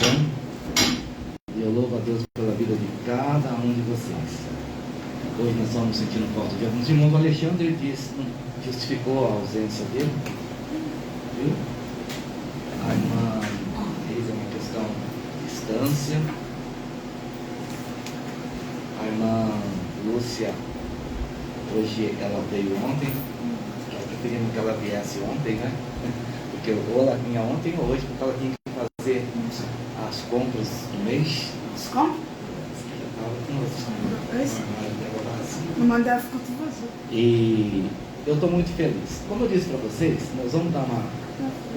bom? E eu louvo a Deus pela vida de cada um de vocês. Hoje nós estamos sentindo falta de alguns irmãos. O Alexandre disse, não justificou a ausência dele, viu? A irmã fez uma questão de distância. A irmã Lúcia, hoje ela veio ontem. Nós preferimos que ela viesse ontem, né? Porque ou ela vinha ontem ou hoje, porque ela tinha que fazer as compras do mês. As compras? Não mandava ficar tudo vazio. E eu estou muito feliz. Como eu disse para vocês, nós vamos dar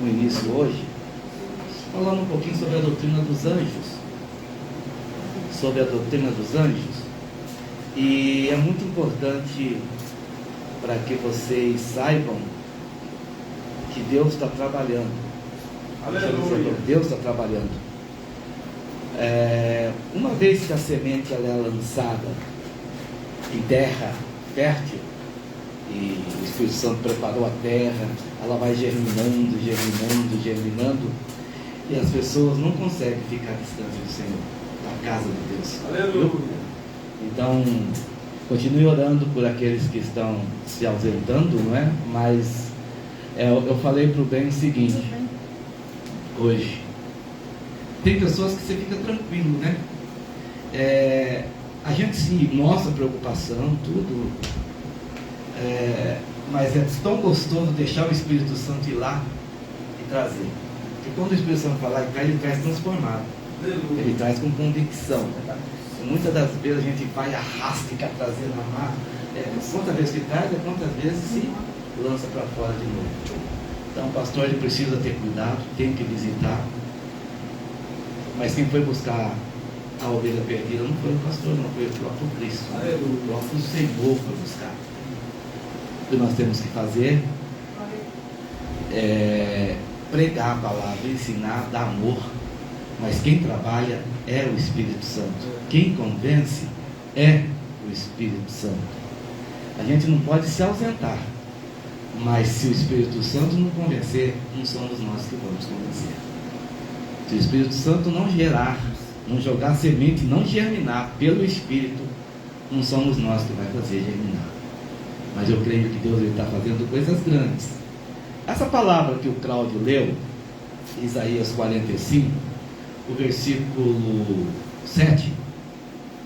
um início hoje falando um pouquinho sobre a doutrina dos anjos. Sobre a doutrina dos anjos. E é muito importante para que vocês saibam que Deus está trabalhando. Aleluia. Deus está trabalhando. Uma vez que a semente ela é lançada em terra fértil, e o Espírito Santo preparou a terra, ela vai germinando, e as pessoas não conseguem ficar distantes do Senhor, da casa de Deus. Aleluia. Então, continue orando por aqueles que estão se ausentando, não é? Mas eu falei para o bem o seguinte, hoje, tem pessoas que você fica tranquilo, né? A gente se mostra preocupação, tudo, mas é tão gostoso deixar o Espírito Santo ir lá e trazer. Porque quando o Espírito Santo falar, ele traz transformado, ele traz com convicção. E muitas das vezes a gente vai, arrasta e quer trazer na mar. Quantas vezes que traz, quantas vezes se lança para fora de novo. Então o pastor ele precisa ter cuidado, tem que visitar. Mas quem foi buscar a ovelha perdida não foi o pastor, não foi o próprio Cristo. O próprio Senhor foi buscar. O que nós temos que fazer é pregar a palavra, ensinar, dar amor. Mas quem trabalha é o Espírito Santo. Quem convence é o Espírito Santo. A gente não pode se ausentar. Mas se o Espírito Santo não convencer, não somos nós que vamos convencer. Se o Espírito Santo não gerar, não jogar semente, não germinar pelo Espírito, não somos nós que vai fazer germinar. Mas eu creio que Deus está fazendo coisas grandes. Essa palavra que o Cláudio leu, Isaías 45, o versículo 7,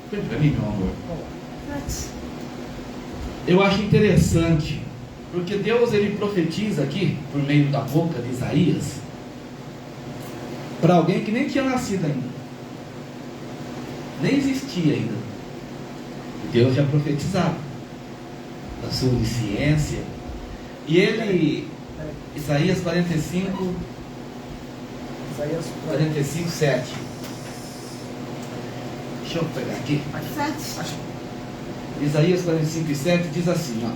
foi para mim, meu amor. Eu acho interessante, porque Deus ele profetiza aqui, por meio da boca de Isaías, para alguém que nem tinha nascido ainda, nem existia ainda. Deus já profetizava da sua onisciência. E ele, Isaías 45, 7. Deixa eu pegar aqui. 7. Isaías 45, 7 diz assim, ó.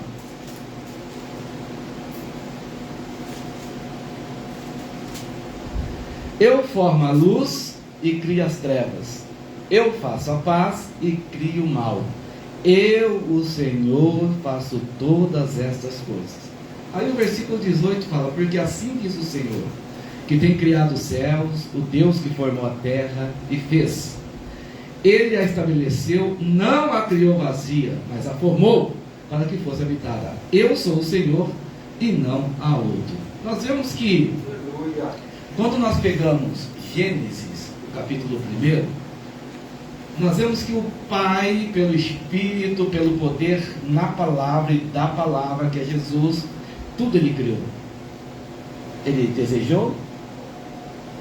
Eu formo a luz e crio as trevas. Eu faço a paz e crio o mal. Eu, o Senhor, faço todas estas coisas. Aí o versículo 18 fala, porque assim diz o Senhor, que tem criado os céus, o Deus que formou a terra e fez. Ele a estabeleceu, não a criou vazia, mas a formou para que fosse habitada. Eu sou o Senhor e não há outro. Nós vemos que quando nós pegamos Gênesis, o capítulo 1, nós vemos que o Pai, pelo Espírito, pelo poder na palavra e da palavra, que é Jesus, tudo Ele criou. Ele desejou,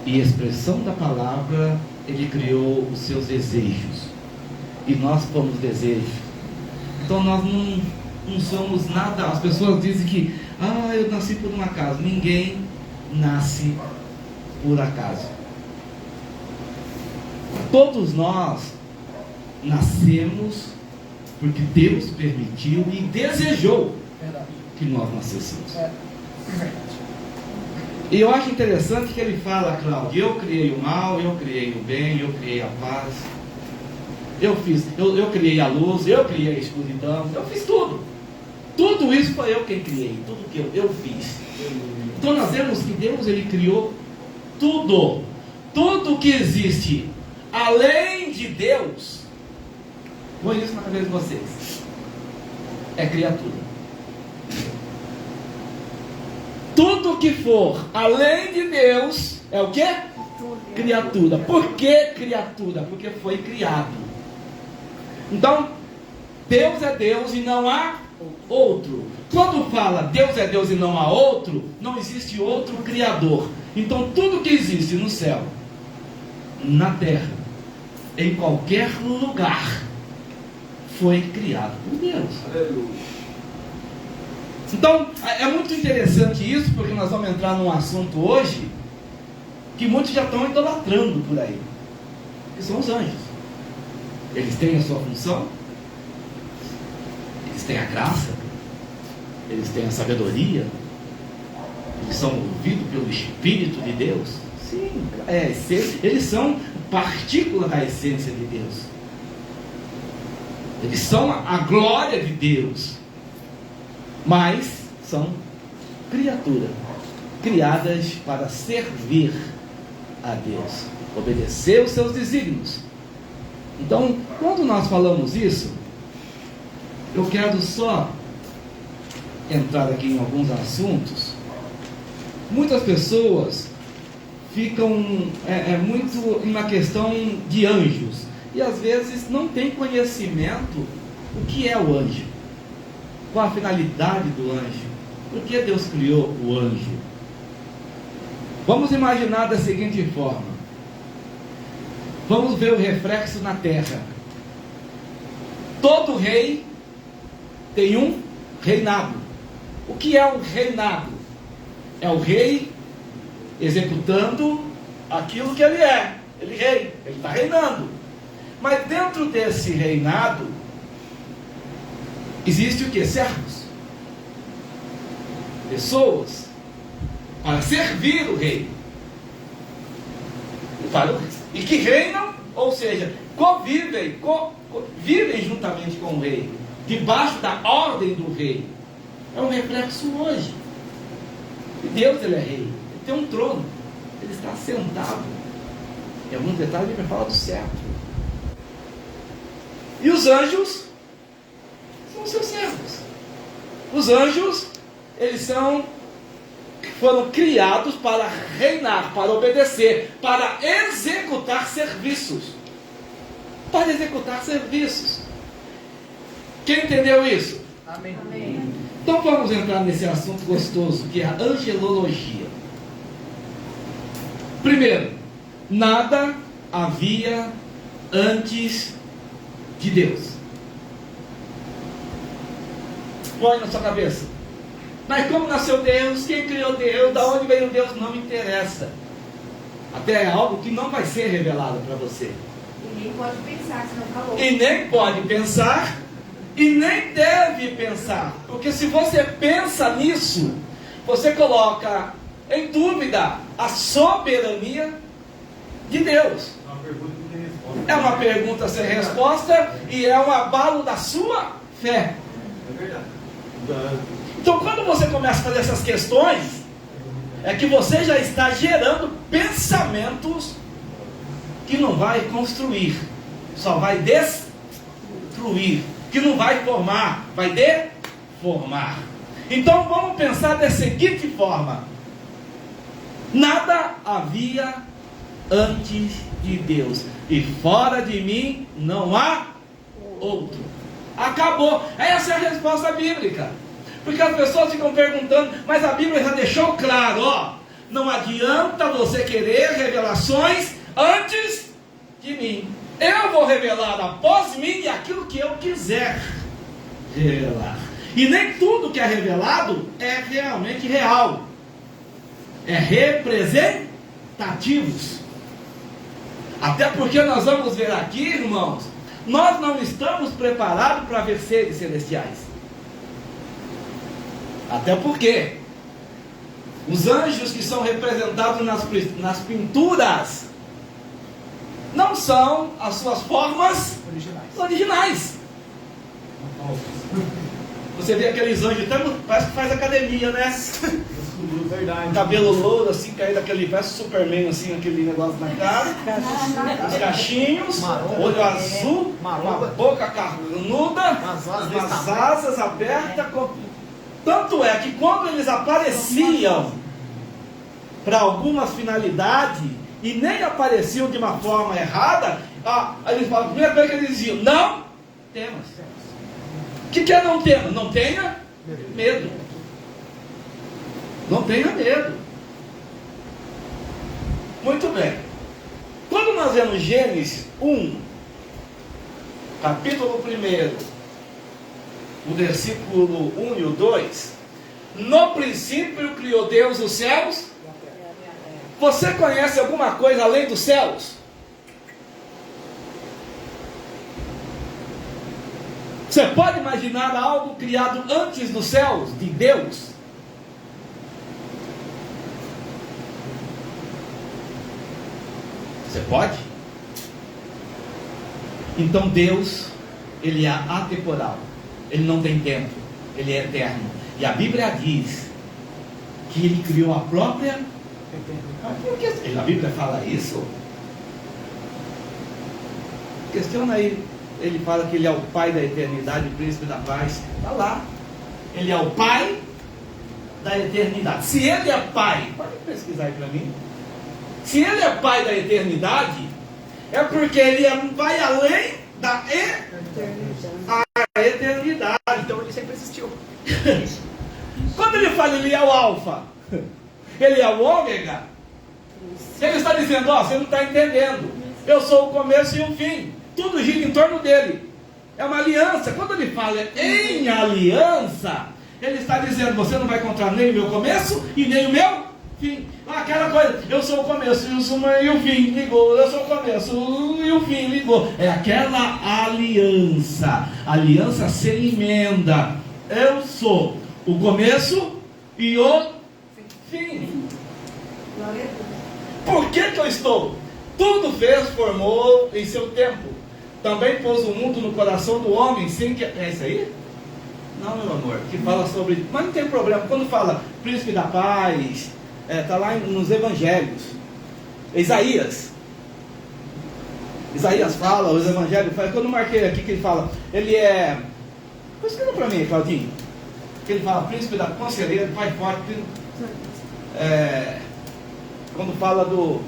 e expressão da palavra, Ele criou os seus desejos. E nós fomos desejos. Então nós não somos nada. As pessoas dizem que, eu nasci por um acaso. Ninguém nasce por acaso. Todos nós nascemos porque Deus permitiu e desejou que nós nascêssemos. E eu acho interessante que ele fala, Cláudio, eu criei o mal, eu criei o bem, eu criei a paz, eu criei a luz, eu criei a escuridão, eu fiz tudo. Tudo isso foi eu quem criei, tudo que eu fiz. Então nós vemos que Deus ele criou tudo. tudo que existe além de Deus, põe isso na cabeça de vocês, é criatura. Tudo que for além de Deus é o quê? Criatura. Por que criatura? Porque foi criado. Então, Deus é Deus e não há outro. Quando fala Deus é Deus e não há outro, não existe outro criador. Então tudo que existe no céu, na terra, em qualquer lugar, foi criado por Deus. Aleluia. Então é muito interessante isso, porque nós vamos entrar num assunto hoje que muitos já estão idolatrando por aí, que são os anjos. Eles têm a sua função, eles têm a graça, eles têm a sabedoria, eles são movidos pelo Espírito de Deus. Sim, eles são partícula da essência de Deus. Eles são a glória de Deus, mas são criaturas criadas para servir a Deus, obedecer os seus desígnios. Então, quando nós falamos isso, eu quero só entrar aqui em alguns assuntos. Muitas pessoas ficam muito na questão de anjos e às vezes não tem conhecimento o que é o anjo, qual a finalidade do anjo, por que Deus criou o anjo. Vamos imaginar da seguinte forma: vamos ver o reflexo na terra. Todo rei tem um reinado. O que é um reinado? É o rei executando aquilo que ele é. Ele é rei, ele está reinando. Mas dentro desse reinado existe o que? Servos, pessoas para servir o rei, e que reinam, ou seja, vivem juntamente com o rei, debaixo da ordem do rei. É um reflexo hoje. E Deus, ele é rei, ele tem um trono, ele está sentado. Em alguns detalhes ele vai falar do certo. E os anjos são seus servos. Os anjos, eles foram criados para reinar, para obedecer, para executar serviços. Para executar serviços. Quem entendeu isso? Amém. Então vamos entrar nesse assunto gostoso, que é a angelologia. Primeiro, nada havia antes de Deus. Põe na sua cabeça. Mas como nasceu Deus? Quem criou Deus? Da onde veio Deus? Não me interessa. Até é algo que não vai ser revelado para você. E nem pode pensar, senão falou. E nem pode pensar, e nem deve pensar. Porque se você pensa nisso, você coloca em dúvida a soberania de Deus. É uma pergunta sem resposta e é um abalo da sua fé. É verdade. Então, quando você começa a fazer essas questões, é que você já está gerando pensamentos que não vai construir, só vai destruir, que não vai formar, vai deformar. Então, vamos pensar da seguinte forma: nada havia antes de Deus, e fora de mim não há outro. Acabou. Essa é a resposta bíblica. Porque as pessoas ficam perguntando, mas a Bíblia já deixou claro, ó, não adianta você querer revelações antes de mim. Eu vou revelar após mim aquilo que eu quiser revelar. E nem tudo que é revelado é realmente real. É representativos. Até porque nós vamos ver aqui, irmãos, nós não estamos preparados para ver seres celestiais. Até porque os anjos que são representados nas pinturas não são as suas formas originais. Você vê aqueles anjos, parece que faz academia, né? Verdade. cabelo louro, assim, caído aquele, parece Superman, assim, aquele negócio na cara, os cachinhos, olho azul, uma boca carnuda, umas asas abertas. Tanto é que quando eles apareciam para algumas finalidades, e nem apareciam de uma forma errada, eles falam, a primeira coisa que eles diziam, não temas. O que é não temas? Não tenha medo. Não tenha medo. Muito bem. Quando nós vemos Gênesis 1, capítulo 1, o versículo 1 e o 2, no princípio criou Deus os céus. Você conhece alguma coisa além dos céus? Você pode imaginar algo criado antes dos céus, de Deus? Você pode? Então Deus, Ele é atemporal. Ele não tem tempo. Ele é eterno. E a Bíblia diz que Ele criou a própria... Por que a Bíblia fala isso? Questiona aí. Ele fala que Ele é o Pai da eternidade, o Príncipe da paz. Está lá. Ele é o Pai da eternidade. Se Ele é Pai, pode pesquisar aí para mim. Se Ele é Pai da eternidade, é porque Ele vai além da eternidade. Então Ele sempre existiu. Quando Ele fala Ele é o Alfa, Ele é o Ômega, Ele está dizendo, você não está entendendo. Eu sou o começo e o fim. Tudo gira em torno dele. É uma aliança. Quando Ele fala em aliança, Ele está dizendo, você não vai encontrar nem o meu começo e nem o meu fim. Aquela coisa, eu sou o começo e o fim, ligou. Eu sou o começo e o fim, ligou. É aquela aliança. Aliança sem emenda. Eu sou o começo e o fim. Por que eu estou? Tudo fez, formou em seu tempo. Também pôs o mundo no coração do homem sem que... É isso aí? Não, meu amor. Que fala sobre... Mas não tem problema. Quando fala príncipe da paz... Está lá nos evangelhos. Isaías fala, os evangelhos falam. Quando eu marquei aqui que ele fala, ele é... Escreva para mim, Claudinho. Que ele fala, príncipe da conselheira, pai forte. Quando fala do...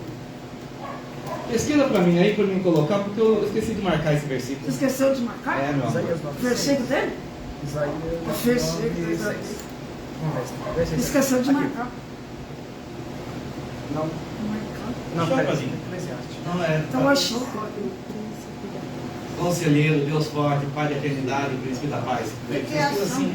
Pesquisa para mim aí, para mim colocar, porque eu esqueci de marcar esse versículo. Você esqueceu de marcar? Meu amor. O versículo dele? Esqueceu de marcar. Não, Não é. Então achou. Conselheiro, Deus forte, Pai da eternidade, Príncipe da paz. Pesquisa assim.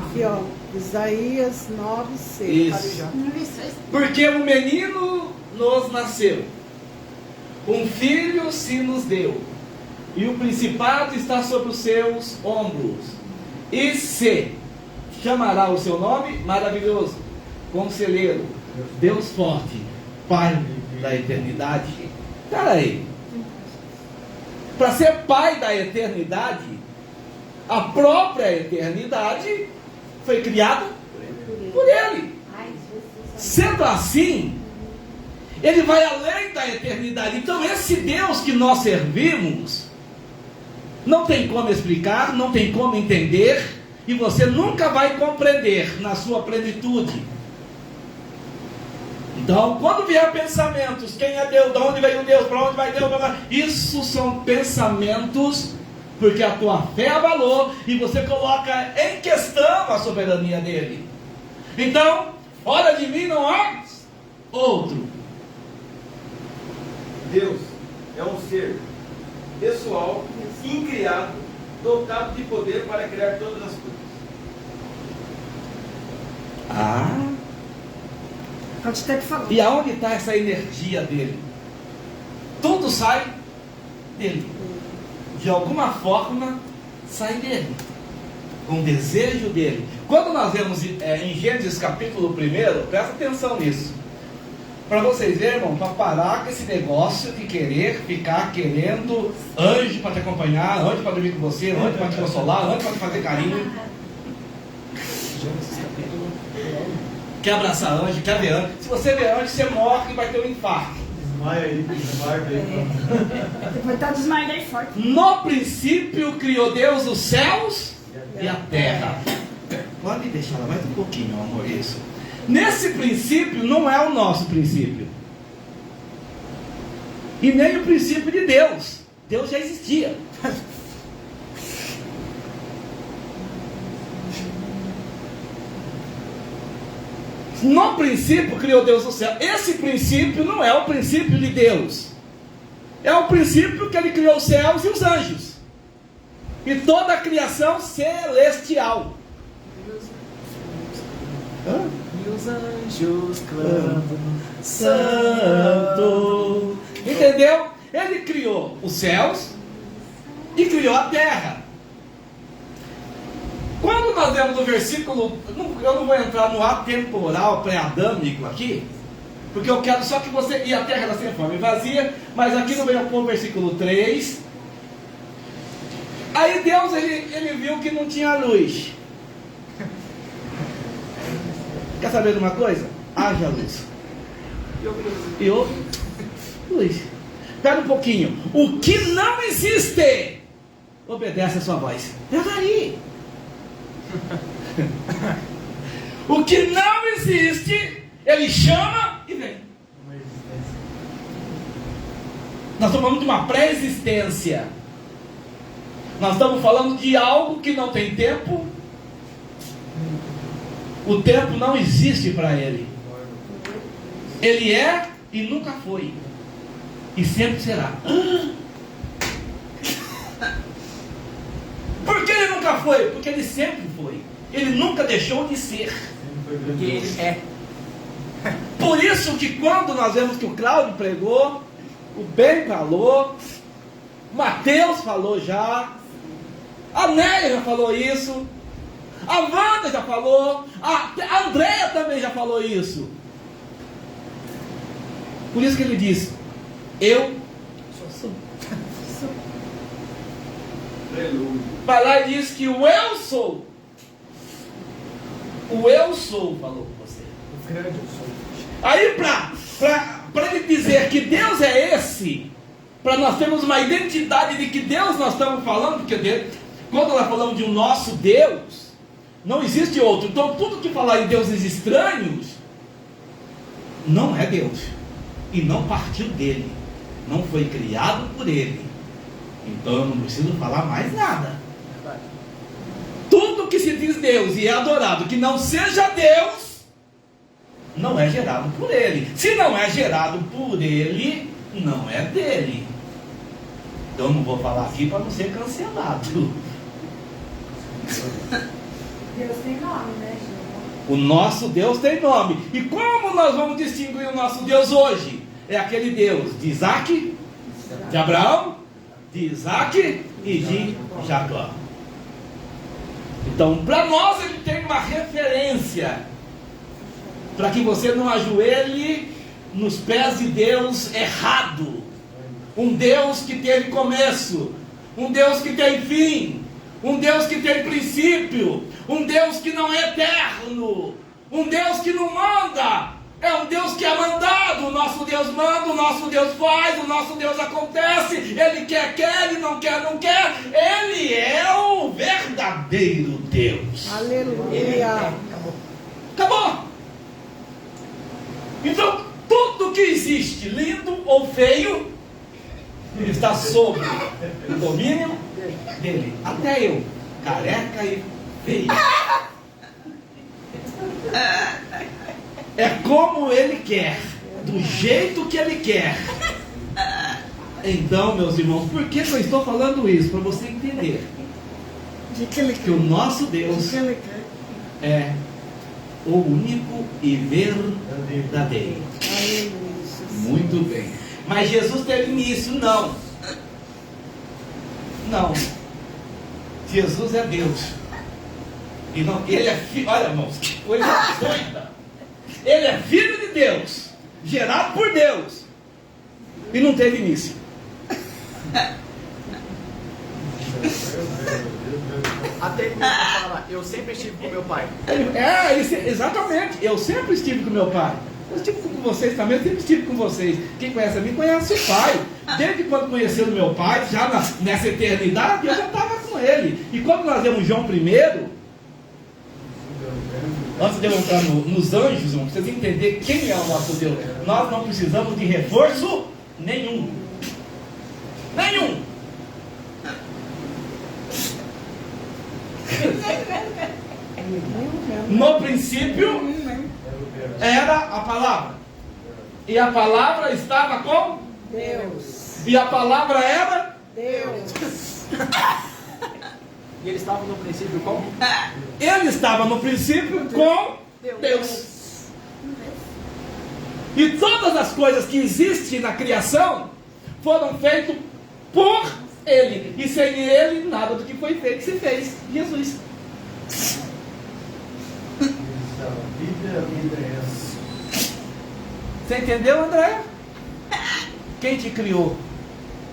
Aqui, ó, Isaías 9:6. Isso. Porque um menino nos nasceu, um filho se nos deu, e o principado está sobre os seus ombros, e se chamará o seu nome maravilhoso, Conselheiro, Deus forte, Pai da eternidade. Espera aí. Para ser Pai da eternidade, a própria eternidade foi criada por Ele. Sendo assim, Ele vai além da eternidade. Então esse Deus que nós servimos, não tem como explicar, não tem como entender, e você nunca vai compreender na sua plenitude. Então, quando vier pensamentos, quem é Deus, de onde veio Deus, para onde vai Deus, isso são pensamentos, porque a tua fé abalou, e você coloca em questão a soberania dele. Então, fora de mim não há outro. Deus é um ser pessoal, incriado, dotado de poder para criar todas as coisas. Pode ter que falar. E aonde está essa energia dele? Tudo sai dele. De alguma forma, sai dele. Com o desejo dele. Quando nós vemos em Gênesis capítulo 1, presta atenção nisso. Para vocês verem, irmão, para parar com esse negócio de querer ficar querendo anjo para te acompanhar, anjo para dormir com você, anjo para te consolar, anjo para te fazer carinho. Quer abraçar anjo, quer ver anjo. Se você ver anjo, você morre e vai ter um infarto. Desmaia aí, desmaia aí. Depois tá desmaiando aí forte. No princípio criou Deus os céus e a terra. Pode deixar ela mais um pouquinho, meu amor, isso. Nesse princípio não é o nosso princípio. E nem o princípio de Deus. Deus já existia. No princípio criou Deus o céu. Esse princípio não é o princípio de Deus. É o princípio que Ele criou os céus e os anjos. E toda a criação celestial. E os anjos clamam, Santo. Entendeu? Ele criou os céus e criou a terra. Quando nós vemos o versículo, eu não vou entrar no atemporal pré-adâmico aqui, porque eu quero só que você, e a terra era sem forma e vazia, mas aqui no versículo 3, aí Deus, ele viu que não tinha luz. Quer saber de uma coisa? Haja luz. E houve luz. Espera um pouquinho. O que não existe, obedece a sua voz. É daí. O que não existe, Ele chama e vem. Nós estamos falando de uma pré-existência. Nós estamos falando de algo que não tem tempo. O tempo não existe para Ele. Ele é e nunca foi. E sempre será. Por que Ele nunca foi? Porque Ele sempre foi. Ele nunca deixou de ser. porque Ele é. Por isso que quando nós vemos que o Cláudio pregou, o Ben falou, Mateus falou já, a Néia já falou isso, a Wanda já falou, a Andréia também já falou isso. Por isso que ele diz, eu sou. Vai lá e diz que o eu sou. O eu sou falou com você. O grande eu sou. Aí para ele dizer que Deus é esse, para nós termos uma identidade de que Deus nós estamos falando, porque quando nós falamos de um nosso Deus, não existe outro. Então tudo que falar em deuses estranhos, não é Deus. E não partiu dele. Não foi criado por ele. Então eu não preciso falar mais nada. Tudo que se diz Deus e é adorado que não seja Deus, não é gerado por ele. Se não é gerado por ele, não é dele. Então eu não vou falar aqui para não ser cancelado. Deus tem nome, né, gente? O nosso Deus tem nome. E como nós vamos distinguir o nosso Deus hoje? É aquele Deus de Isaac, de Abraão, de Isaac e de Jacó. Então, para nós ele tem uma referência, para que você não ajoelhe nos pés de Deus errado. Um Deus que teve começo, um Deus que tem fim, um Deus que tem princípio, um Deus que não é eterno, um Deus que não manda, é um Deus que é mandado. O nosso Deus manda, o nosso Deus faz, o nosso Deus acontece. Ele quer, ele não quer, não quer. Ele é o verdadeiro Deus. Aleluia. Acabou. Então, tudo que existe, lindo ou feio, está sob o domínio dele. Até eu, careca e feio. É como ele quer, do jeito que ele quer. Então, meus irmãos, por que eu estou falando isso? Para você entender De que ele que o nosso Deus De que ele quer. é o único e verdadeiro. Aleluia. Muito bem. Mas Jesus teve início? Não. Não. Jesus é Deus. E não, ele é filho. Olha, irmãos, que coisa doida. Ele é filho de Deus. gerado por Deus, e não teve início. Até ele fala, eu sempre estive com meu pai. Exatamente, eu sempre estive com meu pai. Eu estive com vocês também, eu sempre estive com vocês. Quem conhece a mim, conhece o pai. Desde quando conheceu o meu pai, já nessa eternidade, eu já estava com ele. E quando nós lemos João 1, antes de eu entrar nos anjos, irmão, vocês entenderem quem é o nosso Deus, nós não precisamos de reforço nenhum. Nenhum. No princípio era a palavra, e a palavra estava com Deus. e a palavra era Deus. E ele estava no princípio com? Ele estava no princípio com Deus. E todas as coisas que existem na criação foram feitas por Ele. E sem Ele, nada do que foi feito se fez. Jesus. A vida é essa. Você entendeu, André? Quem te criou?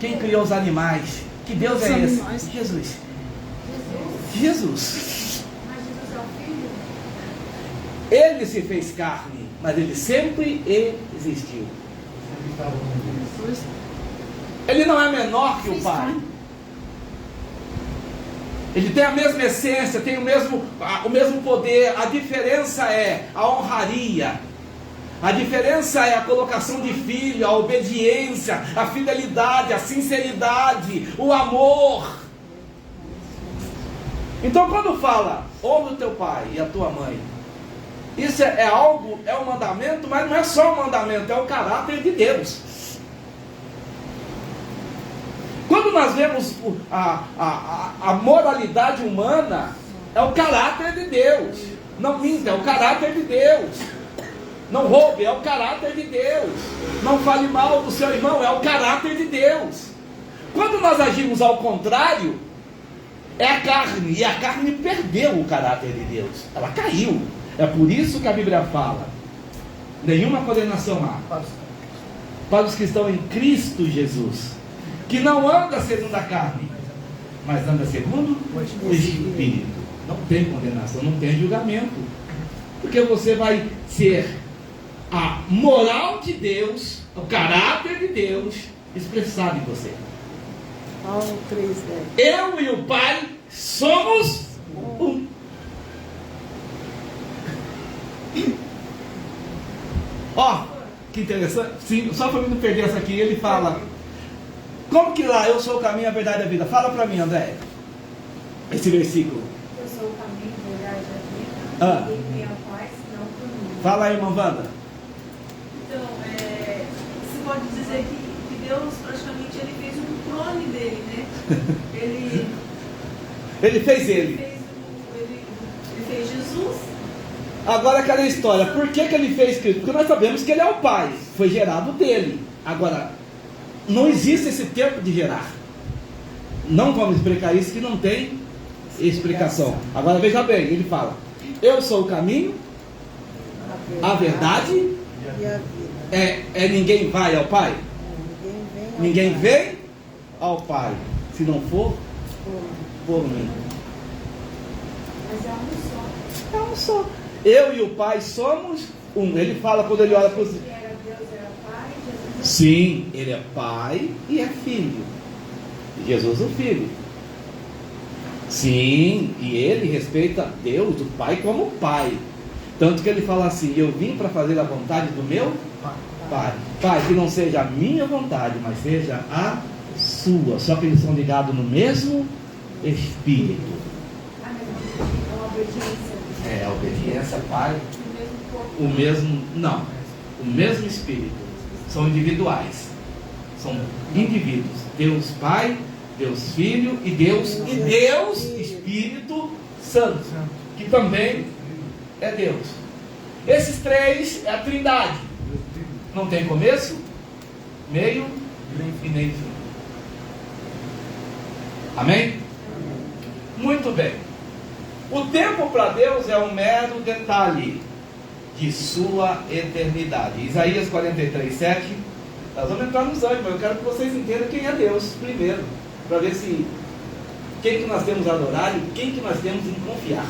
Quem criou os animais? Que Deus é esse? Jesus. Jesus. Mas Jesus é o Filho? Ele se fez carne, mas ele sempre existiu. Ele não é menor que o Pai. Ele tem a mesma essência, tem o mesmo poder. A diferença é a honraria. A diferença é a colocação de filho, a obediência, a fidelidade, a sinceridade, o amor. Então quando fala, honra o teu pai e a tua mãe, isso é algo, é um mandamento, mas não é só um mandamento, é o caráter de Deus. Quando nós vemos a moralidade humana, é o caráter de Deus. Não minta, é o caráter de Deus. Não roube, é o caráter de Deus. Não fale mal do seu irmão, é o caráter de Deus. Quando nós agimos ao contrário, é a carne, e a carne perdeu o caráter de Deus. Ela caiu. É por isso que a Bíblia fala: nenhuma condenação há para os que estão em Cristo Jesus, que não anda segundo a carne, mas anda segundo o Espírito. Não tem condenação, não tem julgamento, porque você vai ser a moral de Deus, o caráter de Deus expressado em você. Paulo 3:10. Eu e o Pai somos um. Ó, que interessante. Sim, só para mim não perder essa aqui, ele fala: como que lá, eu sou o caminho, a verdade e a vida? Fala para mim, André, esse versículo. Eu sou o caminho, a verdade e a vida. Ninguém vem ao Pai senão por mim. Fala aí, irmã Wanda. Então, você pode dizer que Deus praticamente ele fez um clone dele, né? Ele fez ele. Ele fez Jesus. Agora aquela história, por que ele fez Cristo? Porque nós sabemos que ele é o Pai, foi gerado dele. Agora, não existe esse tempo de gerar. Não vamos explicar isso, que não tem explicação. Agora veja bem, ele fala: eu sou o caminho, a verdade e a vida. Ninguém vai ao Pai. Ninguém Vem ao Pai, se não for por mim. Mas é um só. É um só. Eu e o Pai somos um. Ele fala quando ele olha para os... Que era Deus, era Pai, Jesus. Sim, ele é Pai e é Filho. Jesus o Filho. Sim, e ele respeita Deus, o Pai, como Pai. Tanto que ele fala assim: eu vim para fazer a vontade do meu Pai. Pai, que não seja a minha vontade, mas seja a sua. Só que eles são ligados no mesmo Espírito. A mesma obediência. A obediência, Pai. O mesmo corpo. O mesmo, não, o mesmo Espírito. São individuais. São indivíduos. Deus Pai, Deus Filho e Deus Espírito Santo, que também é Deus. Esses três é a Trindade. Não tem começo, meio e nem fim. Amém? Muito bem. O tempo para Deus é um mero detalhe. de sua eternidade. Isaías 43:7. Nós vamos entrar nos anjos, mas eu quero que vocês entendam quem é Deus primeiro, para ver se quem que nós temos a adorar e quem que nós temos em confiar.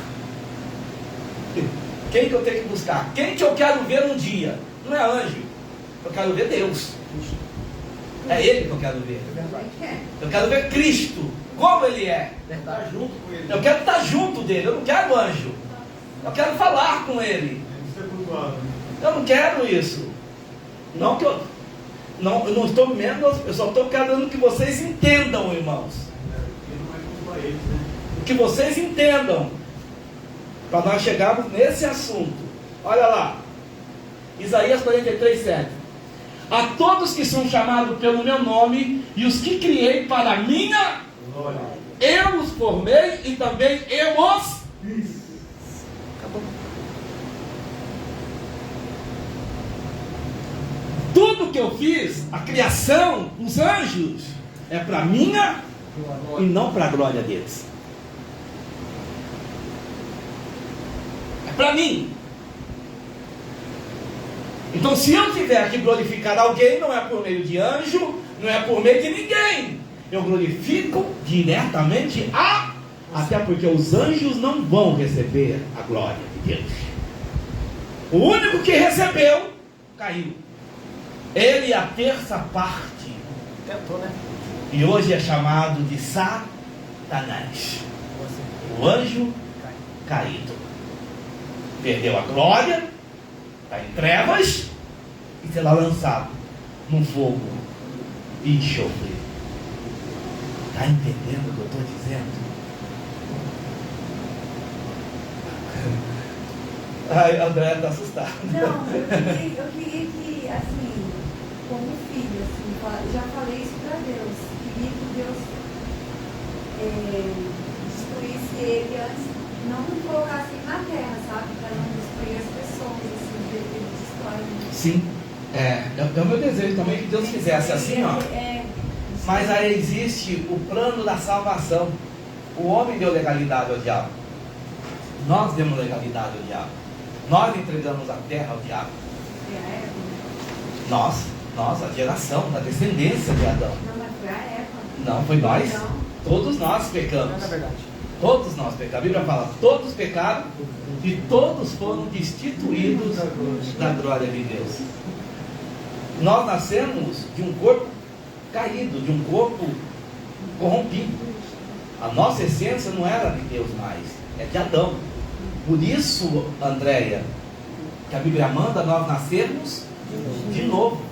Quem que eu tenho que buscar? Quem que eu quero ver um dia? Não é anjo, eu quero ver Deus. É Ele que eu quero ver. Eu quero ver Cristo, como Ele é. Estar junto com ele. Eu quero estar junto dele, eu não quero anjo. Eu quero falar com Ele. Eu não quero isso. Não que eu não estou menos, eu só estou querendo que vocês entendam, irmãos. Que vocês entendam, para nós chegarmos nesse assunto. Olha lá, Isaías 43:7. A todos que são chamados pelo meu nome e os que criei para a minha glória, eu os formei e também eu os... Acabou. Tudo que eu fiz, a criação, os anjos, é para minha e não para a glória deles. É para mim. Então, se eu tiver que glorificar alguém, não é por meio de anjo, não é por meio de ninguém. Eu glorifico diretamente até porque os anjos não vão receber a glória de Deus. O único que recebeu, caiu. Ele é a terça parte. Tentou, né? E hoje é chamado de Satanás. O anjo caído. Perdeu a glória, está em trevas e será lançado num fogo e enxofre. Está entendendo o que eu estou dizendo? Ai, André está assustado. Não, eu queria que, assim, como filho, assim, já falei isso para Deus. Queria que Deus destruísse ele antes, não me colocasse na terra, sabe? Para não destruir as pessoas, assim, que ele destrói. Sim, é o meu desejo também que Deus fizesse assim, ó. Mas aí existe o plano da salvação. O homem deu legalidade ao diabo. Nós demos legalidade ao diabo. Nós entregamos a terra ao diabo. Nós, a geração, a descendência de Adão. Não, mas foi a Eva. Não, foi nós. Não. Todos nós pecamos. Não é verdade. Todos nós pecamos. A Bíblia fala, todos pecaram e todos foram destituídos da glória de Deus. Nós nascemos de um corpo caído, de um corpo corrompido. A nossa essência não era de Deus mais, é de Adão. Por isso, Andréia, que a Bíblia manda nós nascermos de novo.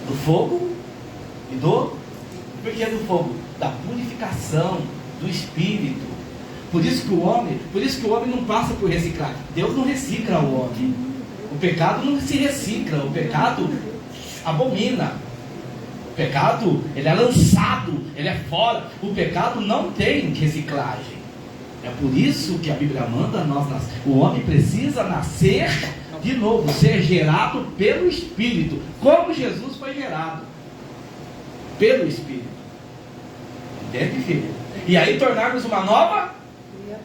Do fogo e do... Por que do fogo? Da purificação, do Espírito. Por isso que o homem não passa por reciclar. Deus não recicla o homem. O pecado não se recicla, o pecado abomina. O pecado, ele é lançado, ele é fora. O pecado não tem reciclagem. É por isso que a Bíblia manda nós nascer. O homem precisa nascer de novo, ser gerado pelo Espírito, como Jesus foi gerado pelo Espírito. Entende, filho? E aí tornarmos uma nova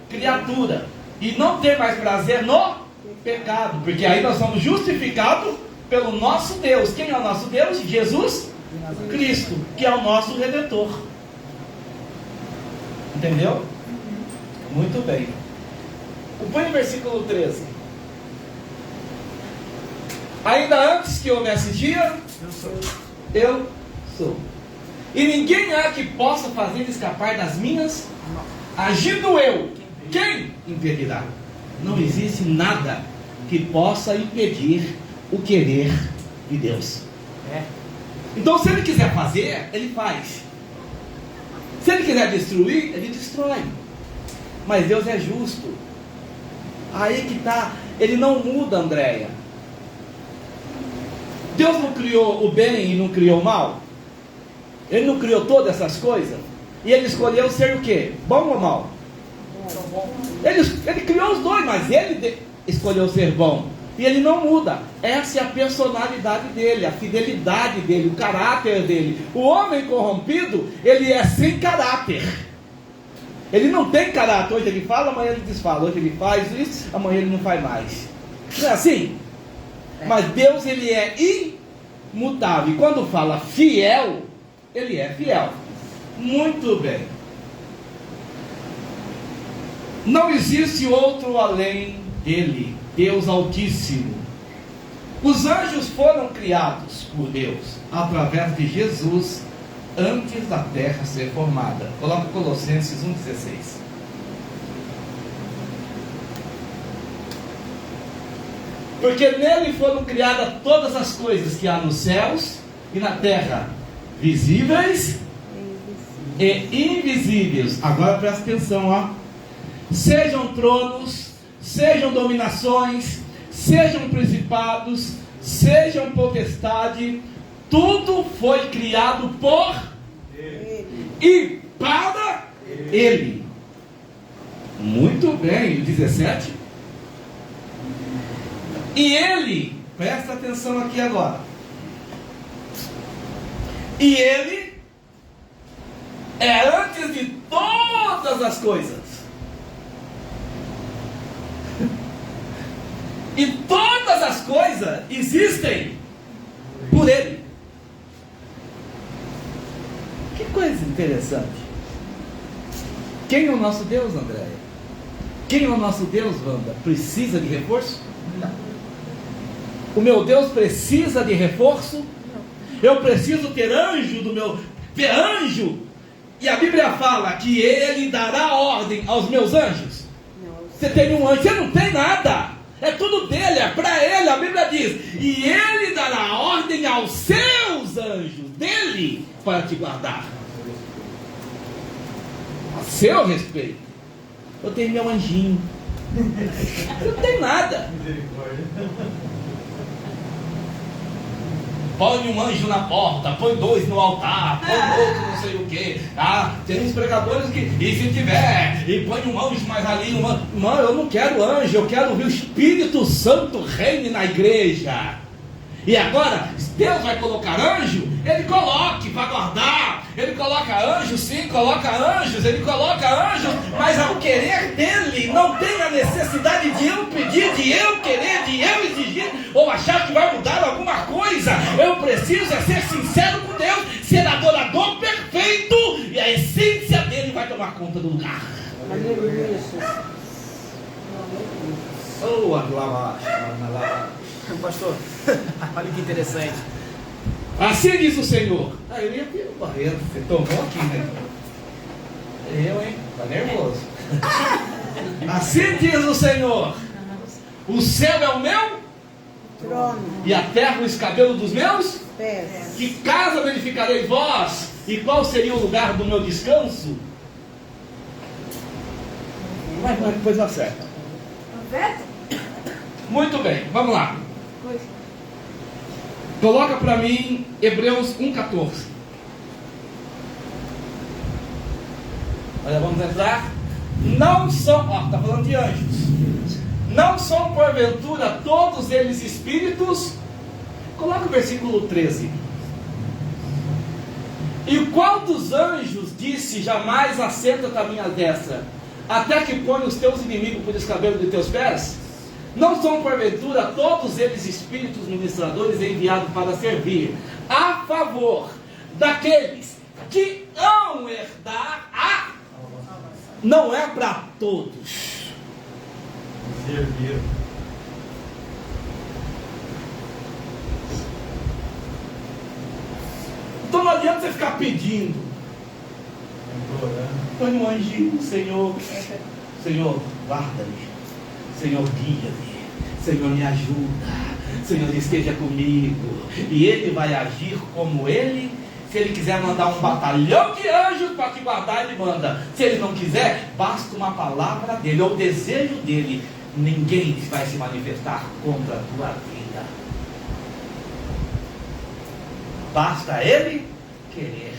criatura e não ter mais prazer no pecado, porque aí nós somos justificados pelo nosso Deus. Quem é o nosso Deus? Jesus Cristo, que é o nosso Redentor. Entendeu? Muito bem. Põe o versículo 13. Ainda antes que houvesse dia, eu sou. E ninguém há que possa fazer escapar das minhas, agindo eu. Quem impedirá? Não existe nada que possa impedir o querer de Deus. Então, se Ele quiser fazer, Ele faz. Se Ele quiser destruir, Ele destrói. Mas Deus é justo. Aí que está. Ele não muda, Andréia. Deus não criou o bem e não criou o mal? Ele não criou todas essas coisas? E Ele escolheu ser o quê? Bom ou mal? Ele criou os dois, mas Ele escolheu ser bom. E Ele não muda. Essa é a personalidade dele, a fidelidade dele, o caráter dele. O homem corrompido, ele é sem caráter. Ele não tem caráter. Hoje ele fala, amanhã ele desfala. Hoje ele faz isso, amanhã ele não faz mais. Não é assim? Mas Deus, ele é imutável. E quando fala fiel, ele é fiel. Muito bem. Não existe outro além dele, Deus Altíssimo. Os anjos foram criados por Deus através de Jesus antes da terra ser formada. Coloca Colossenses 1,16. Porque nele foram criadas todas as coisas que há nos céus e na terra, visíveis e invisíveis. Agora presta atenção, ó. Sejam tronos, sejam dominações, sejam principados, sejam potestade, tudo foi criado por Ele e para Ele. Muito bem, 17. E Ele, presta atenção aqui agora. E Ele é antes de todas as coisas. E todas as coisas existem por Ele. Que coisa interessante. Quem é o nosso Deus, Andréia? Quem é o nosso Deus, Wanda? Precisa de reforço? Não. O meu Deus precisa de reforço? Não. Eu preciso ter anjo do meu... Ter anjo? E a Bíblia fala que Ele dará ordem aos meus anjos. Você tem um anjo, você não tem nada. É tudo dele, é para ele. A Bíblia diz: e ele dará ordem aos seus anjos dele para te guardar. A seu respeito. Eu tenho meu anjinho. Eu não tenho nada. Põe um anjo na porta, põe 2 no altar, põe outro não sei o que, tá? Tem uns pregadores que, e se tiver, e põe um anjo mais ali, Mano, eu não quero anjo, eu quero ver o Espírito Santo reine na igreja. E agora, Deus vai colocar anjo? Ele coloque para guardar. Ele coloca anjos, sim, coloca anjos, ele coloca anjos, mas ao querer dele, não tem a necessidade de eu pedir, de eu querer, de eu exigir, ou achar que vai mudar alguma coisa. Eu preciso é ser sincero com Deus, ser adorador perfeito, e a essência dele vai tomar conta do lugar. Oh, Pastor, olha que interessante. Assim diz o Senhor. Eu ia ter o barreiro, você tomou aqui, né? Eu, hein? Tá nervoso. Assim diz o Senhor: o céu é o meu trono e a terra o escabelo dos meus pés. Que casa me edificarei vós? E qual seria o lugar do meu descanso? Mas depois acerta. Muito bem, vamos lá. Coloca para mim Hebreus 1,14. Olha, vamos entrar. Não são, está falando de anjos. Não são porventura todos eles espíritos? Coloca o versículo 13. E qual dos anjos disse: jamais assenta-te à minha destra, até que ponha os teus inimigos por escabelo de teus pés? Não são porventura todos eles espíritos ministradores enviados para servir a favor daqueles que hão herdar a... Não é para todos. Servir. Então não adianta você ficar pedindo. Põe um anjinho, Senhor. Senhor, guarda-me. Senhor, guia-me. Senhor, me ajuda. Senhor, esteja comigo. E Ele vai agir como Ele. Se Ele quiser mandar um batalhão de anjos para te guardar, Ele manda. Se Ele não quiser, basta uma palavra dEle, ou o desejo dEle. Ninguém vai se manifestar contra a tua vida. Basta Ele querer.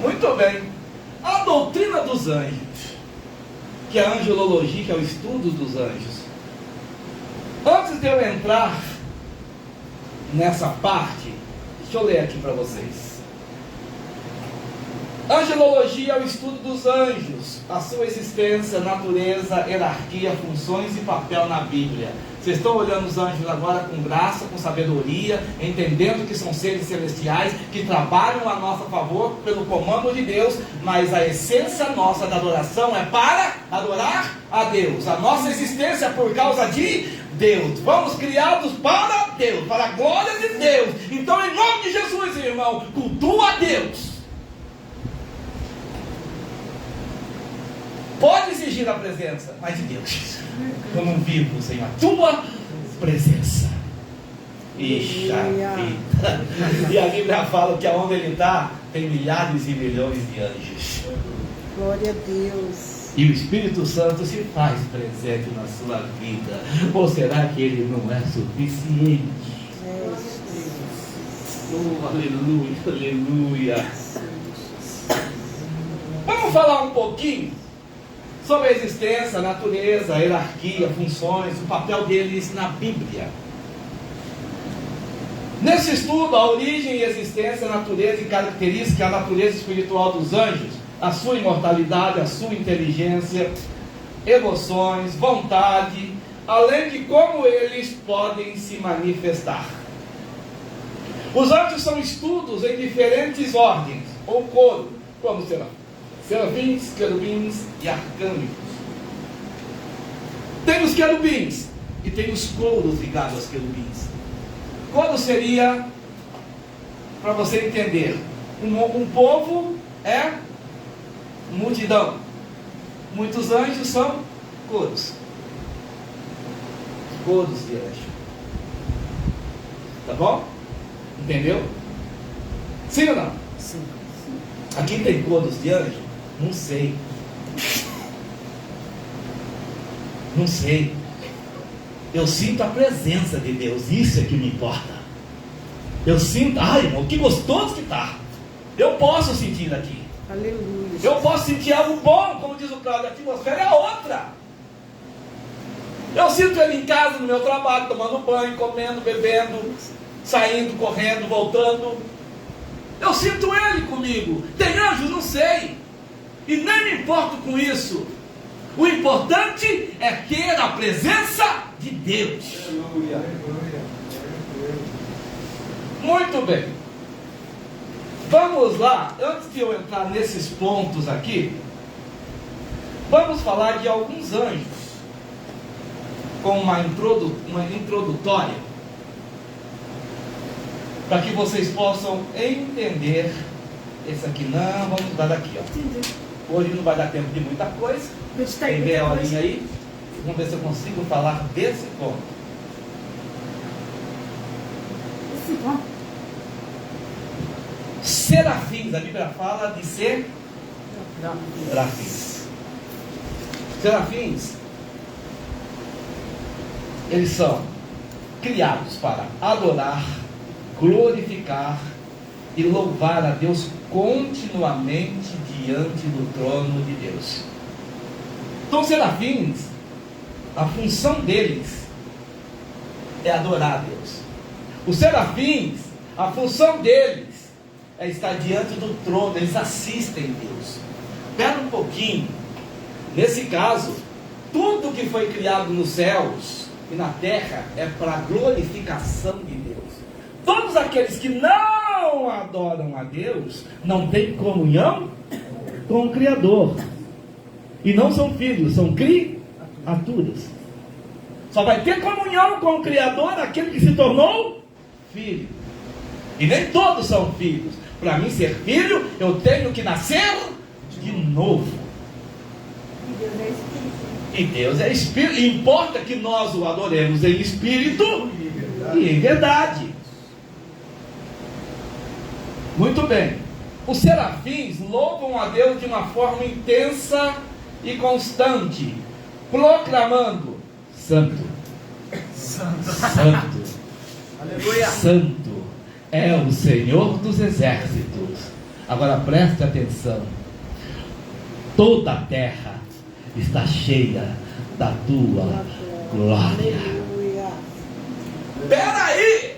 Muito bem. A doutrina dos anjos, que é a angelologia, que é o estudo dos anjos. Antes de eu entrar nessa parte, deixa Deixa eu ler aqui para vocês. Angelologia é o estudo dos anjos, a sua existência, natureza, hierarquia, funções e papel na Bíblia. Vocês estão olhando os anjos agora com graça, com sabedoria, entendendo que são seres celestiais, que trabalham a nosso favor pelo comando de Deus, mas a essência nossa da adoração é para adorar a Deus. A nossa existência é por causa de Deus. Fomos criados para Deus, para a glória de Deus. Então, em nome de Jesus, irmão, cultua a Deus. Pode exigir a presença, mas de Deus. Eu não vivo sem a tua presença. Ixa vida. E a Bíblia fala que aonde ele está, tem milhares e milhões de anjos. Glória a Deus. E o Espírito Santo se faz presente na sua vida. Ou será que ele não é suficiente? Oh, aleluia, aleluia. Vamos falar um pouquinho sobre a existência, a natureza, a hierarquia, funções, o papel deles na Bíblia. Nesse estudo, a origem e existência, a natureza e característica, a natureza espiritual dos anjos, a sua imortalidade, a sua inteligência, emoções, vontade, além de como eles podem se manifestar. Os anjos são estudos em diferentes ordens, ou coro, como será? Serafins, querubins e arcângelos. Tem os querubins e tem os coros ligados aos querubins. Coro seria, para você entender, um povo é multidão. Muitos anjos são coros. Coros de anjo. Tá bom? Entendeu? Sim ou não? Sim. Aqui tem coros de anjo? Não sei. Não sei. Eu sinto a presença de Deus. Isso é que me importa. Eu sinto. Ai, irmão, que gostoso que está. Eu posso sentir aqui. Aleluia. Eu posso sentir algo bom, como diz o Cláudio. A atmosfera é outra. Eu sinto ele em casa, no meu trabalho, tomando banho, comendo, bebendo, saindo, correndo, voltando. Eu sinto ele comigo. Tem anjos? Não sei. E nem me importo com isso. O importante é ter a presença de Deus. Muito bem. Vamos lá. Antes de eu entrar nesses pontos aqui, vamos falar de alguns anjos, com uma introdutória, para que vocês possam entender. Esse aqui não, vamos mudar daqui, ó. Hoje não vai dar tempo de muita coisa. Tem meia horinha aí. Vamos ver se eu consigo falar desse ponto. Esse ponto. Serafins, a Bíblia fala de serafins. Serafins, eles são criados para adorar, glorificar e louvar a Deus continuamente diante do trono de Deus. Então, serafins, a função deles é adorar a Deus. Os serafins, a função deles é estar diante do trono, eles assistem Deus. Espera um pouquinho. Nesse caso, tudo que foi criado nos céus e na terra é para a glorificação de Deus. Todos aqueles que não adoram a Deus não têm comunhão com o Criador. E não são filhos, são criaturas. Só vai ter comunhão com o Criador aquele que se tornou filho. E nem todos são filhos. Para mim ser filho, eu tenho que nascer de novo. E Deus é Espírito. E importa que nós o adoremos em espírito e em verdade. Muito bem. Os serafins louvam a Deus de uma forma intensa e constante, proclamando: Santo, Santo, Santo, Aleluia. Santo é o Senhor dos exércitos. Agora preste atenção. Toda a terra está cheia da tua glória. Aleluia. Espera aí!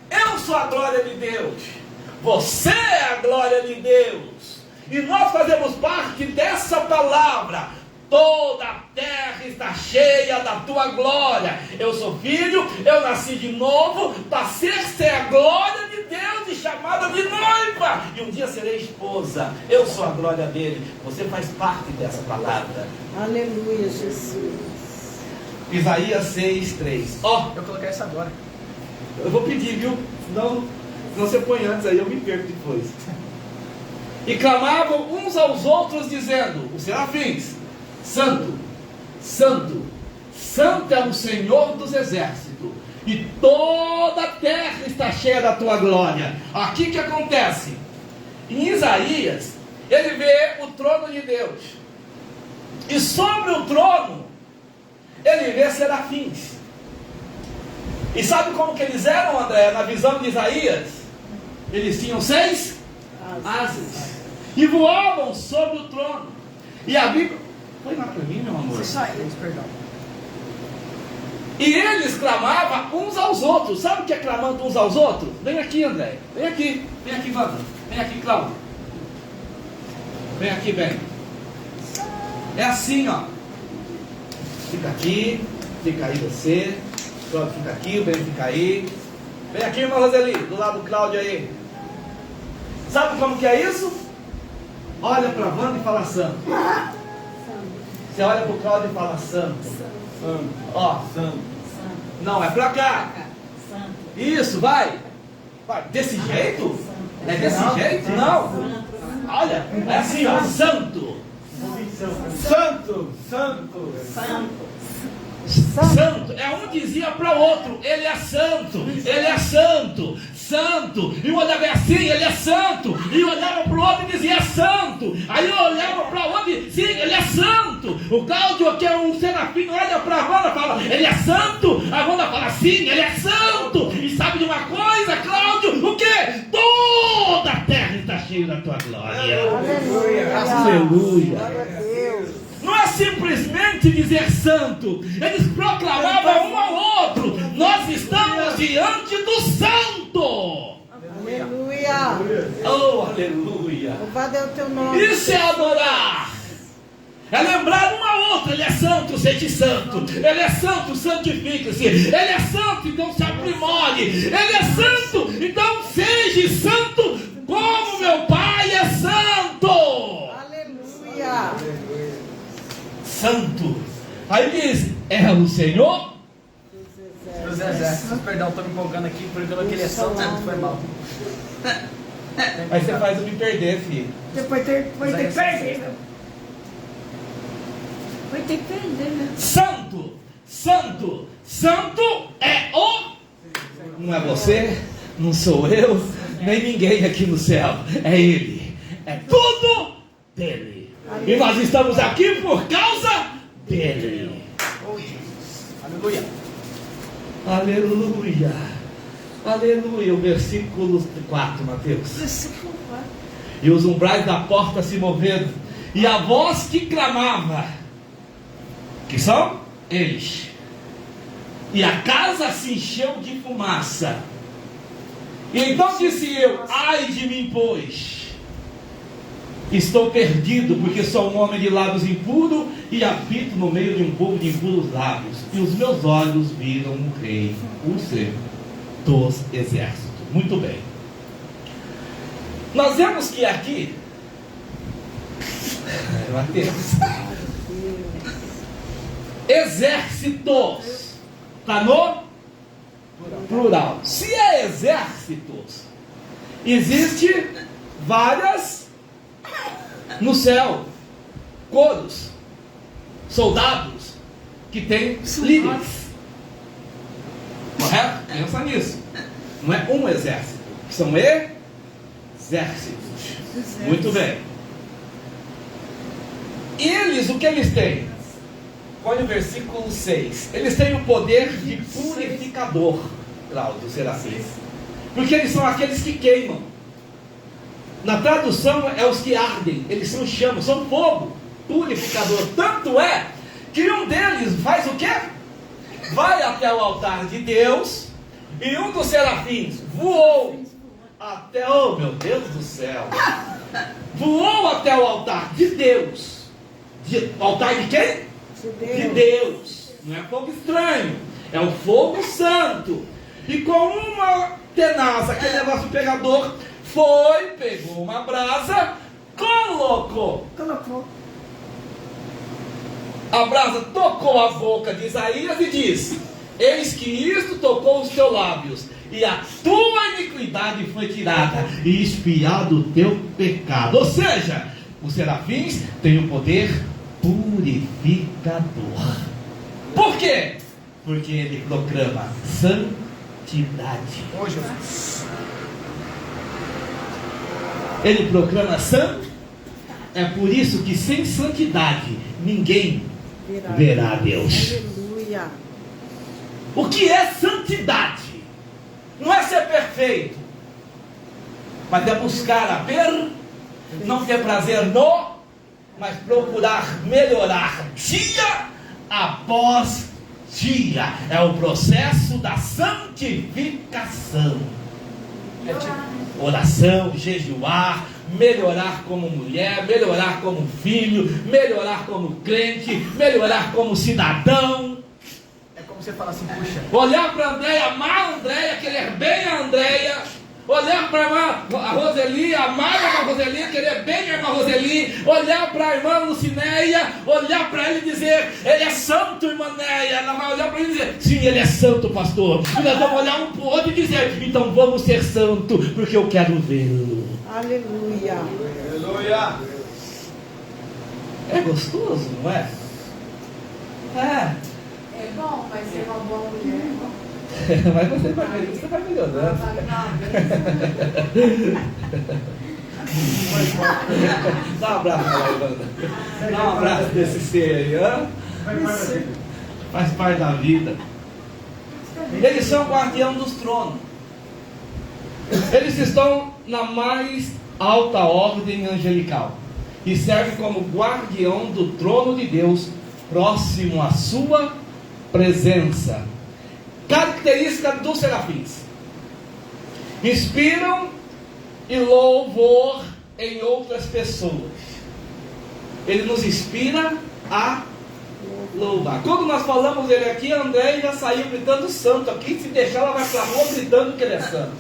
Eu sou a glória de Deus. Você é a glória de Deus. E nós fazemos parte dessa palavra. Toda a terra está cheia da tua glória. Eu sou filho, eu nasci de novo, passei a ser a glória de Deus e chamada de noiva. E um dia serei esposa. Eu sou a glória dele. Você faz parte dessa palavra. Aleluia, Jesus. Isaías 6:3. Ó, Eu coloquei essa agora. eu vou pedir, viu? Não você põe antes aí, eu me perco depois. E clamavam uns aos outros, dizendo, os serafins: Santo, Santo, Santo é o Senhor dos exércitos, e toda a terra está cheia da tua glória. Aqui que acontece? Em Isaías, ele vê o trono de Deus, e sobre o trono, ele vê serafins. E sabe como que eles eram, André, na visão de Isaías? Eles tinham 6 asas, e voavam sobre o trono. E a Bíblia... Foi lá para mim, meu amor. Só eles, perdão. E eles clamavam uns aos outros. Sabe o que é clamando uns aos outros? Vem aqui, André. Vem aqui, Wanda. Vem aqui, Cláudio. Vem aqui, vem. É assim, ó. Fica aqui, fica aí você. Cláudio fica aqui, o Ben fica aí. Vem aqui, irmã Roseli, do lado do Cláudio aí. Sabe como que é isso? Olha para a Wanda e fala santo. Você olha para o Cláudio e fala santo. Santo. Ó, Santo. não, é para cá. Isso, vai. Vai. Desse jeito? É desse jeito? Não. Olha, é assim, ó, santo. Santo. Santo. Santo. É um dizia para o outro, ele é santo, ele é santo, santo. E eu olhava assim, ele é santo. E eu olhava para o outro e dizia santo. Aí eu olhava para o outro e dizia, sim, ele é santo. O Cláudio, que é um serafim, olha para a Wanda e fala, ele é santo. A Wanda fala, sim, ele é santo. E sabe de uma coisa, Cláudio? O quê? Toda a terra está cheia da tua glória. Aleluia. Glória a Deus. Não é simplesmente dizer santo. Eles proclamavam um ao outro, nós estamos diante do santo. Aleluia. Oh, aleluia. Louvado é o teu nome. Isso é adorar. É lembrar um ao outro. Ele é santo, seja santo. Ele é santo, santifique-se. Ele é santo, então se aprimore. Ele é santo, então seja santo como meu Pai é santo. Aleluia. Santo. Aí diz, é o Senhor Dos exércitos. Perdão, estou me empolgando aqui porque eu não queria santo, foi mal. Aí você faz eu me perder, filho. Depois tem que perder, meu. Vai ter que perder, né? Santo, santo, santo é o... Não é você, não sou eu, nem ninguém aqui no céu. É Ele. É tudo dele. E nós estamos aqui por causa dele. Oh, Jesus. Aleluia. Aleluia. Aleluia. O versículo 4, Mateus. Versículo 4. E os umbrais da porta se moveram, e a voz que clamava, que são eles, e a casa se encheu de fumaça. E então disse eu, ai de mim, pois estou perdido, porque sou um homem de lábios impuros e habito no meio de um povo de impuros lábios, e os meus olhos viram o rei, o Senhor dos exércitos. Muito bem. Nós vemos que aqui Mateus, exércitos está no plural. Se é exércitos, existe várias no céu, coros, soldados que têm líderes. Correto? Pensa nisso. Não é um exército, são exércitos. Muito bem. Eles, o que eles têm? Olha o versículo 6. Eles têm o poder de purificador, Cláudio, será assim? Porque eles são aqueles que queimam. Na tradução é os que ardem. Eles são chama, são fogo purificador. Tanto é que um deles faz o quê? Vai até o altar de Deus, E um dos serafins voou até, oh meu Deus do céu, voou até o altar de Deus. O altar de quem? De Deus. Não é fogo estranho, é o fogo santo. E com uma tenaz, aquele negócio pegador, pegou uma brasa, colocou. A brasa tocou a boca de Isaías e disse: eis que isto tocou os teus lábios, e a tua iniquidade foi tirada, e expiado o teu pecado. Ou seja, os serafins têm o poder purificador. Por quê? Porque ele proclama santidade. Ele proclama santo. É por isso que sem santidade ninguém verá Deus. Aleluia. O que é santidade? Não é ser perfeito, mas é buscar a não ter prazer no, mas procurar melhorar dia após dia. É o processo da santificação. É tipo oração, jejuar, melhorar como mulher, melhorar como filho, melhorar como crente, melhorar como cidadão. É como você fala assim, puxa. Olhar para a Andréia, amar a Andréia, querer bem a Andréia. Olhar para a Roseli, amar a irmã Roseli, querer bem a irmã Roseli. Olhar para a irmã Lucinéia, olhar para ele e dizer: ele é santo, irmã Néia. Ela vai olhar para ele e dizer: sim, ele é santo, pastor. E nós vamos olhar um para o outro e dizer: então vamos ser santo, porque eu quero vê-lo. Aleluia. Aleluia. É gostoso, não é? É. É bom, mas ser uma boa mulher é bom. Mas você vai melhorando. Dá um abraço para a Ivana. Dá um abraço desse ser aí, hein? Faz parte da vida. Eles são guardião dos tronos. Eles estão na mais alta ordem angelical e servem como guardião do trono de Deus, próximo à sua presença. Característica dos serafins: inspiram e louvor em outras pessoas. Ele nos inspira a louvar. Quando nós falamos dele aqui, a André já saiu gritando santo aqui. Se deixar, ela vai para a rua gritando que ele é santo.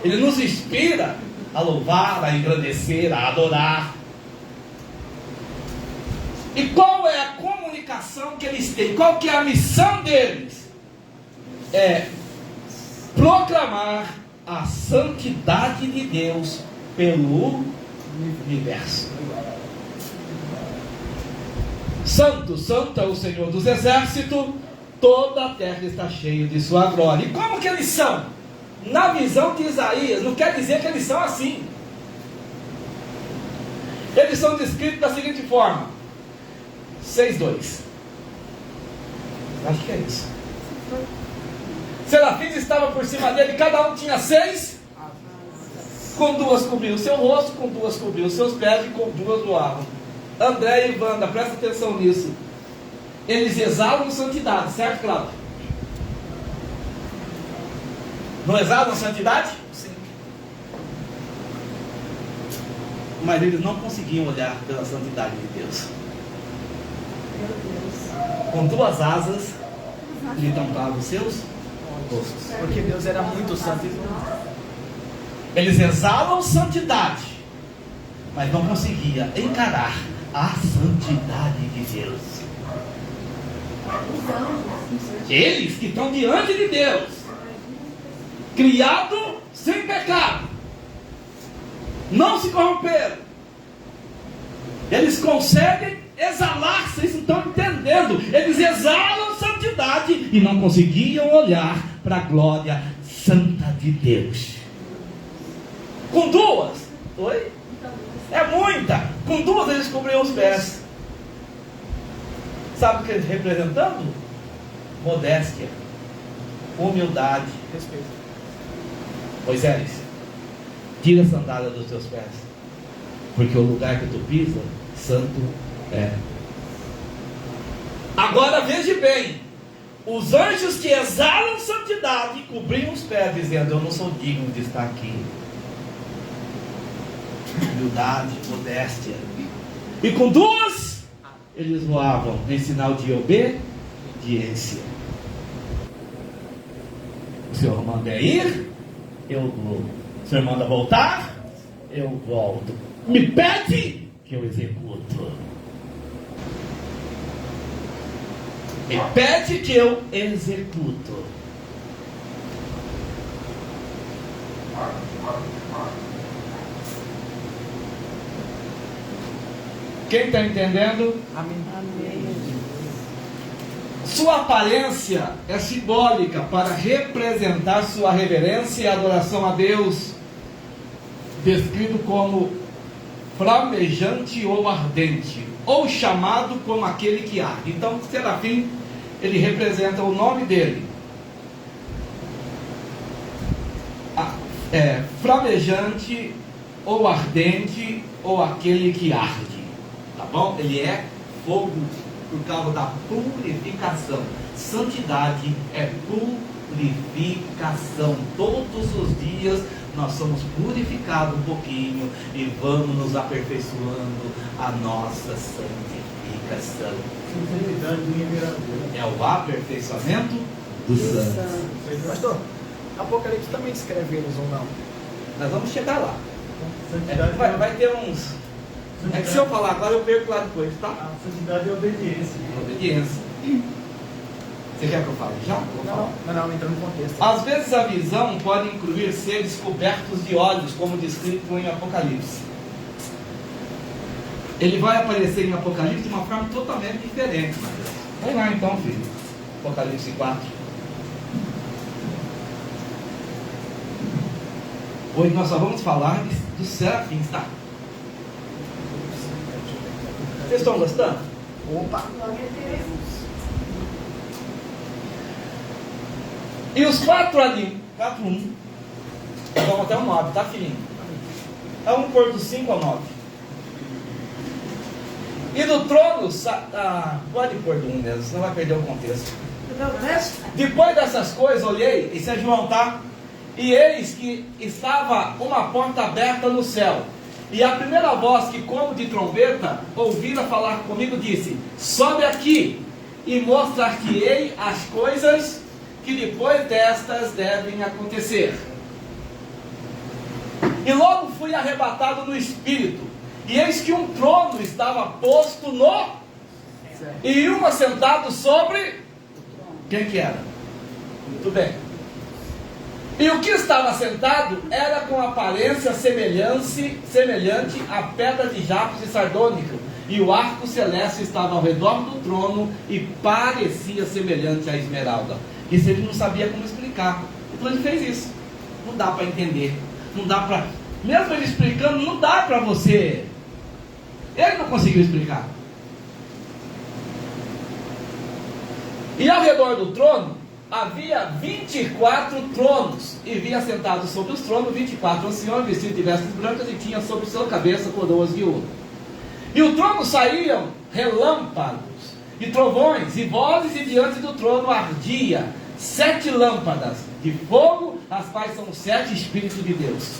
Ele nos inspira a louvar, a engrandecer, a adorar. E qual é a comunicação que eles têm? Qual que é a missão deles? É proclamar a santidade de Deus pelo universo. Santo, santo é o Senhor dos exércitos, toda a terra está cheia de sua glória. E como que eles são? Na visão de Isaías, não quer dizer que eles são assim. Eles são descritos da seguinte forma: 6:2. Acho que é isso. Serafins estavam por cima dele, cada um tinha 6. Com 2 cobriu o seu rosto, com 2 cobriu os seus pés e com 2 voavam. André e Wanda, presta atenção nisso. Eles exalam santidade, certo, Cláudio? Não exalam santidade? Sim. Mas eles não conseguiam olhar pela santidade de Deus. Com 2 asas lhe tampavam os seus rostos. Porque Deus era muito santo. Eles exalam santidade, mas não conseguia encarar a santidade de Deus. Eles que estão diante de Deus, criado sem pecado, não se corromperam. Eles conseguem exalar, vocês não estão entendendo. Eles exalam santidade e não conseguiam olhar para a glória santa de Deus. Com 2, oi? É muita. Com 2 eles cobriam os pés. Sabe o que eles representando? Modéstia, humildade, Respeito. Moisés, tira a sandália dos teus pés, porque o lugar que tu pisa, santo é. Agora veja bem, os anjos que exalam santidade cobriam os pés, dizendo: eu não sou digno de estar aqui. Humildade, modéstia. E com duas, eles voavam em sinal de obediência. O Senhor manda ir, eu vou. O Senhor manda voltar, eu volto. Me pede, que eu executo. Me pede que eu executo. Quem está entendendo? Amém. Sua aparência é simbólica para representar sua reverência e adoração a Deus, descrito como flamejante ou ardente, ou chamado como aquele que arde. Então, o serafim, ele representa o nome dele. Flamejante, ou ardente, ou aquele que arde. Tá bom? Ele é fogo por causa da purificação. Santidade é purificação. Todos os dias nós somos purificados um pouquinho e vamos nos aperfeiçoando a nossa santificação. É o aperfeiçoamento dos santos. Pastor, Apocalipse também descreve eles ou não? Nós vamos chegar lá. Vai ter uns. É que se eu falar agora eu perco lá depois, tá? A santidade é obediência. Obediência. Você quer que eu fale já? Não, entrando no contexto. Às vezes a visão pode incluir seres cobertos de olhos, como descrito em Apocalipse. Ele vai aparecer em Apocalipse de uma forma totalmente diferente. Vamos lá então, filho. Apocalipse 4. Hoje nós só vamos falar dos serafins, tá? Vocês estão gostando? Opa! E os 4:1. Vamos até o 9, tá, filhinho? Vamos pôr do 5 ao 9. E do trono, pode pôr do 1 mesmo, senão vai perder o contexto. Depois dessas coisas, olhei, isso é João, tá? E eis que estava uma porta aberta no céu. E a primeira voz que, como de trombeta, ouvira falar comigo, disse: sobe aqui e mostrar-te-ei as coisas que depois destas devem acontecer. E logo fui arrebatado no Espírito, e eis que um trono estava posto no... e um assentado sobre... Quem que era? Muito bem. E o que estava sentado era com aparência semelhante à pedra de jaspe e sardônico, e o arco celeste estava ao redor do trono e parecia semelhante à esmeralda. Isso ele não sabia como explicar, então ele fez isso. Não dá para entender, não dá para, mesmo ele explicando, não dá para você. Ele não conseguiu explicar. E ao redor do trono havia 24 tronos, e via sentados sobre os tronos 24 anciões vestidos de vestes brancas, e tinha sobre sua cabeça coroas de ouro. E o trono saíam relâmpagos e trovões e vozes, e diante do trono ardia 7 lâmpadas de fogo, as quais são os 7 Espíritos de Deus.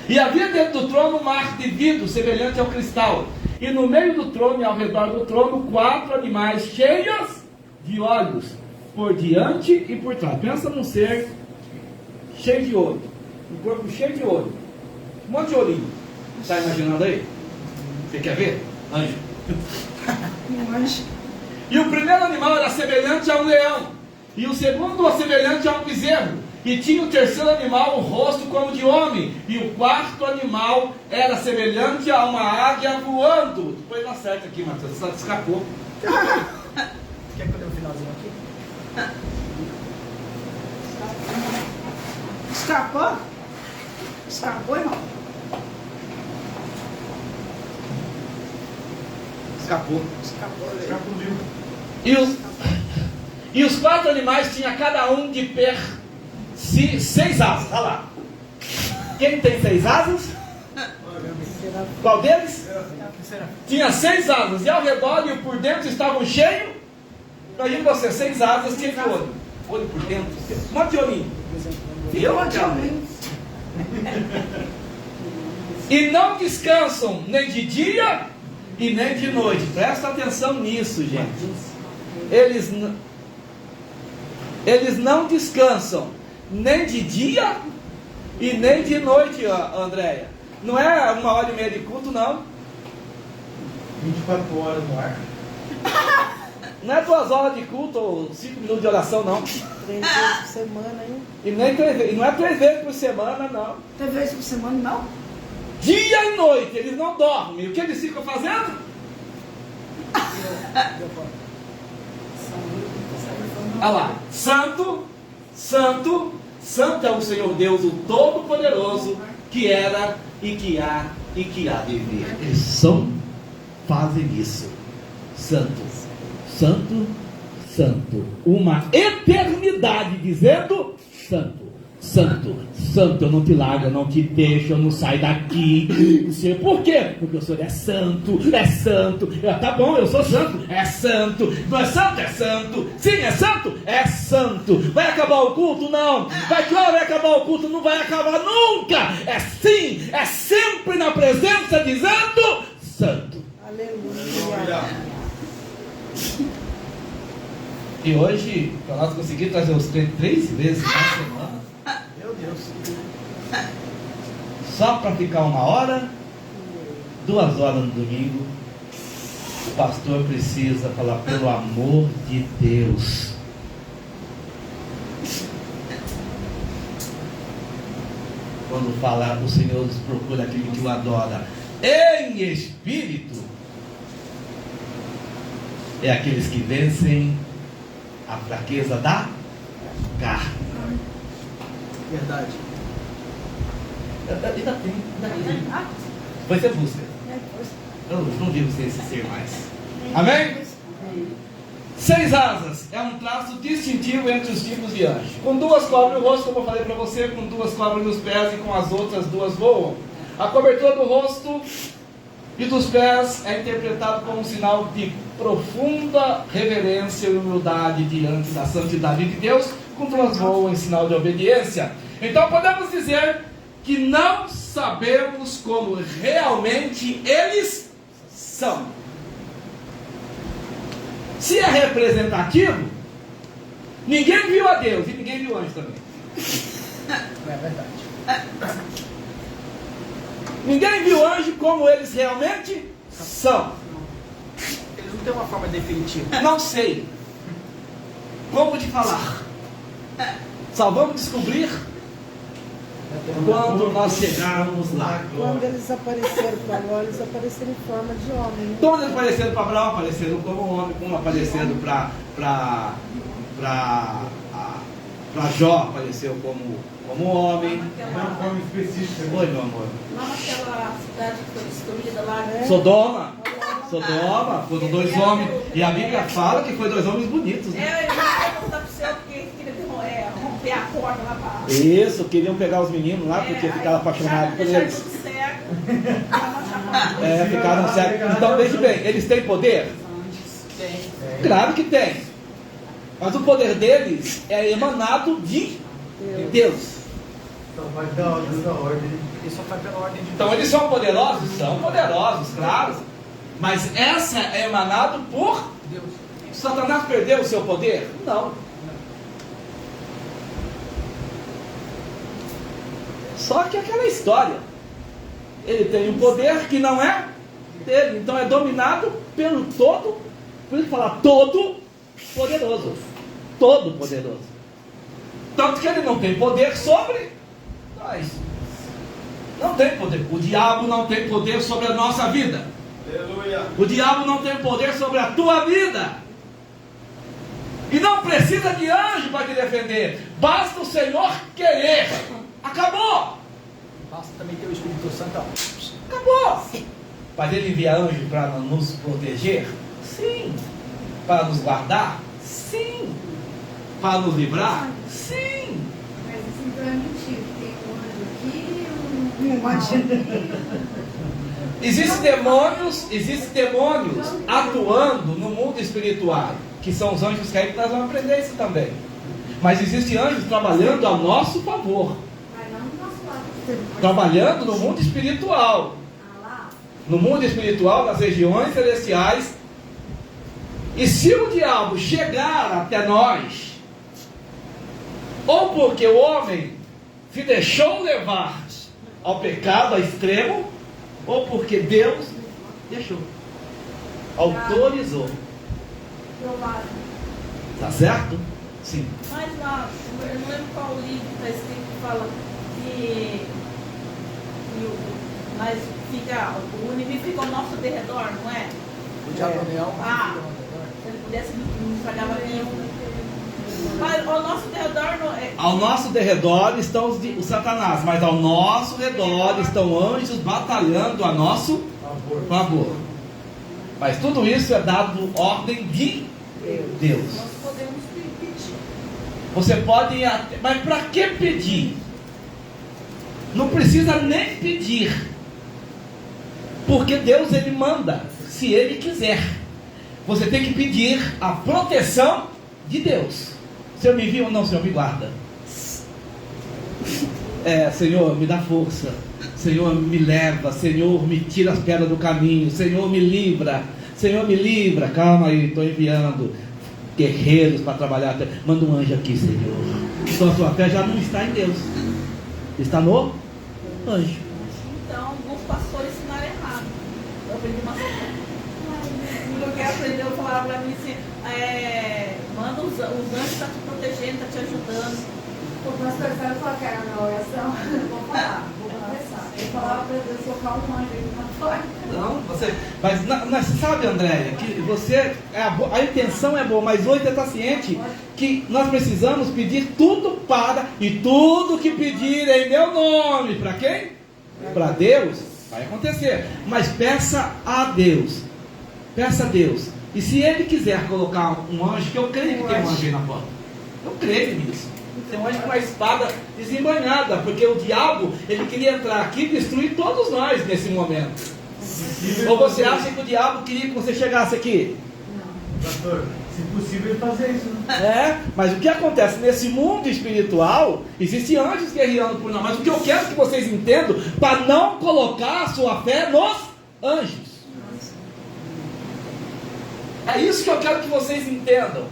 E havia dentro do trono um mar de vidro semelhante ao cristal, e no meio do trono e ao redor do trono 4 animais cheios de olhos, por diante e por trás. Pensa num ser cheio de olho, um corpo cheio de olho, um monte de olhinho. Está imaginando aí? Você quer ver? Anjo. E o primeiro animal era semelhante a um leão, e o segundo semelhante a um bezerro, e tinha o terceiro animal o rosto como de homem, e o quarto animal era semelhante a uma águia voando. Depois não acerta aqui, Matheus, só escapou. Quer que eu dê um finalzinho aqui? Escapou? Escapou, irmão? Escapou. Escapuliu. E os 4 animais tinham cada um de per si 6 asas. Olha lá. Quem tem 6 asas? Qual deles? Tinha 6 asas, e ao redor e por dentro estavam cheios Imagina você, 6 asas, cheio de olho. Olho por dentro, um monte de olhinho. Viu, E não descansam nem de dia e nem de noite. Presta atenção nisso, gente. Eles não descansam nem de dia e nem de noite, Andréia. Não é 1h30 de culto, não. 24 horas no ar. Não é 2 horas de culto ou 5 minutos de oração, não. 3 vezes por semana, hein? E não é 3 vezes por semana, não. 3 vezes por semana, não? Dia e noite, eles não dormem. O que eles ficam fazendo? Olha lá. Santo, santo, santo é o Senhor Deus, o Todo-Poderoso, que era e que há de vir. Eles fazem isso. Santo, santo, santo. Uma eternidade dizendo santo. Santo, santo, eu não te largo, eu não te deixo, eu não saio daqui. Por quê? Porque o Senhor é santo, é santo. Tá bom, eu sou santo, é santo. Não é santo, é santo. Sim, é santo, é santo. Vai acabar o culto? Não. Vai acabar o culto? Não vai acabar nunca. É sim, é sempre na presença dizendo santo. Aleluia. E hoje, para nós conseguir trazer os 3 vezes na semana, Meu Deus. só para ficar 1 hora, 2 horas no domingo, o pastor precisa falar, pelo amor de Deus. Quando fala, o Senhor procura aquele que o adora em espírito, é aqueles que vencem a fraqueza da carne. Verdade. Ainda tem. Depois você busca. Eu não vi você esse ser mais. Amém? 6 asas é um traço distintivo entre os tipos de anjo. Com 2 cobrem o rosto, como eu falei para você, com 2 cobrem os pés e com as outras 2 voam. A cobertura do rosto e dos pés é interpretado como um sinal de profunda reverência e humildade diante da santidade de Deus, com 2 voam em sinal de obediência. Então podemos dizer que não sabemos como realmente eles são. Se é representativo, ninguém viu a Deus e ninguém viu anjo também. É verdade. Ninguém viu anjo como eles realmente são. Eles não têm uma forma definitiva. Não sei como te falar. Só vamos descobrir quando nós chegarmos lá. Quando eles apareceram para nós, eles apareceram em forma de homem. Né? Todos apareceram para Abraão, apareceram como homem, como apareceram para Jó, apareceu como homem. Uma forma específica. Oi, meu amor. Lá naquela cidade que foi destruída lá, né? Sodoma, foram 2 homens. E a Bíblia fala que foi 2 homens bonitos, né? Eu ia contar pro seu porque queria romper a porta lá pra... Isso, queriam pegar os meninos lá porque ficaram apaixonados por eles. Tudo cego. Ficaram cegos. Então veja bem, eles têm poder? Tem. Claro que tem. Mas o poder deles é emanado de Deus. Então vai dar ordem. Ele só faz pela ordem de Deus. Então eles são poderosos? São poderosos, claro. Mas essa é emanado por Deus. Satanás perdeu o seu poder? Não. Só que aquela história. Ele tem um poder que não é dele. Então é dominado pelo todo, por isso falar todo poderoso. Todo poderoso. Tanto que ele não tem poder sobre nós. Não tem poder. O diabo não tem poder sobre a nossa vida. Aleluia. O diabo não tem poder sobre a tua vida. E não precisa de anjo para te defender. Basta o Senhor querer. Acabou. Basta também ter o Espírito Santo. Acabou. Mas ele envia anjo para nos proteger? Sim. Para nos guardar? Sim. Para nos livrar? Sim. Mas isso então é mentira. Tem um anjo aqui, Existem demônios atuando no mundo espiritual que são os anjos caídos, nós vamos aprender isso também. Mas existem anjos trabalhando a nosso favor, Mas não do nosso lado. trabalhando no mundo espiritual. Ah lá. No mundo espiritual, nas regiões celestiais. E se o diabo chegar até nós, ou porque o homem se deixou levar ao pecado, ao extremo, ou porque Deus deixou, autorizou. Provável. Tá certo? Sim. Mas lá, eu não lembro qual livro está escrito que fala que mas fica, o inimigo fica ao nosso derredor, não é? O diabo é leão. Ah, se ele pudesse, não estragava vivo. Mas ao nosso derredor não é. Ao nosso derredor estão o Satanás, mas ao nosso redor estão anjos batalhando a nosso favor. Mas tudo isso é dado ordem de Deus. Nós podemos pedir. Você pode ir até, mas para que pedir? Não precisa nem pedir, porque Deus ele manda, se Ele quiser. Você tem que pedir a proteção de Deus. Senhor, me envia ou não, Senhor, me guarda. Senhor, me dá força. Senhor, me leva. Senhor, me tira as pedras do caminho. Senhor, me livra. Senhor, me livra. Calma aí, estou enviando guerreiros para trabalhar. Manda um anjo aqui, Senhor. Então a sua fé já não está em Deus, está no anjo. Então, alguns pastores ensinaram errado. Eu aprendi uma coisa. O que aprendeu a falar para mim assim, manda os anjos estão te protegendo, está te ajudando. O pastor sabe qual que era a minha oração? Vou falar, vou confessar. Eu falava para Deus colocar um anjo aqui na porta. Não, mas sabe, Andréia, que você, a intenção é boa, mas hoje você está ciente que nós precisamos pedir tudo e tudo que pedir em meu nome, para quem? Para Deus, vai acontecer, mas peça a Deus, e se Ele quiser colocar um anjo, que eu creio que tem um anjo aí na porta, eu creio nisso, tem um anjo com uma espada desembainhada, porque o diabo, ele queria entrar aqui e destruir todos nós nesse momento. Ou você acha que o diabo queria que você chegasse aqui? Pastor, se possível ele fazer isso, né? Mas o que acontece nesse mundo espiritual, existem anjos guerreando por nós, mas o que eu quero que vocês entendam, para não colocar a sua fé nos anjos. É isso que eu quero que vocês entendam,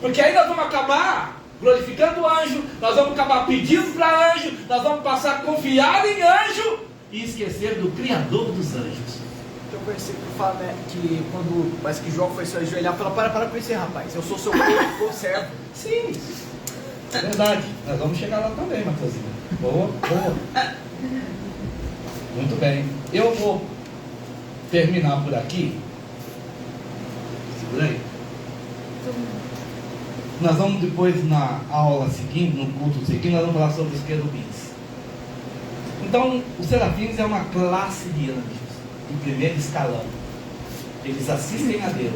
porque aí nós vamos acabar glorificando o anjo, nós vamos acabar pedindo para anjo, nós vamos passar a confiar em anjo e esquecer do Criador dos anjos. Tem um versículo que fala, né, que quando parece que João foi se ajoelhar, falou, para com isso aí, rapaz, eu sou seu servo. Sim, é verdade, nós vamos chegar lá também, Matheusinho. Boa. Muito bem, eu vou terminar por aqui. Segura aí. Nós vamos depois, na aula seguinte, no culto seguinte, nós vamos falar sobre os querubins. Então, os serafins é uma classe de anjos de primeiro escalão. Eles assistem a Deus,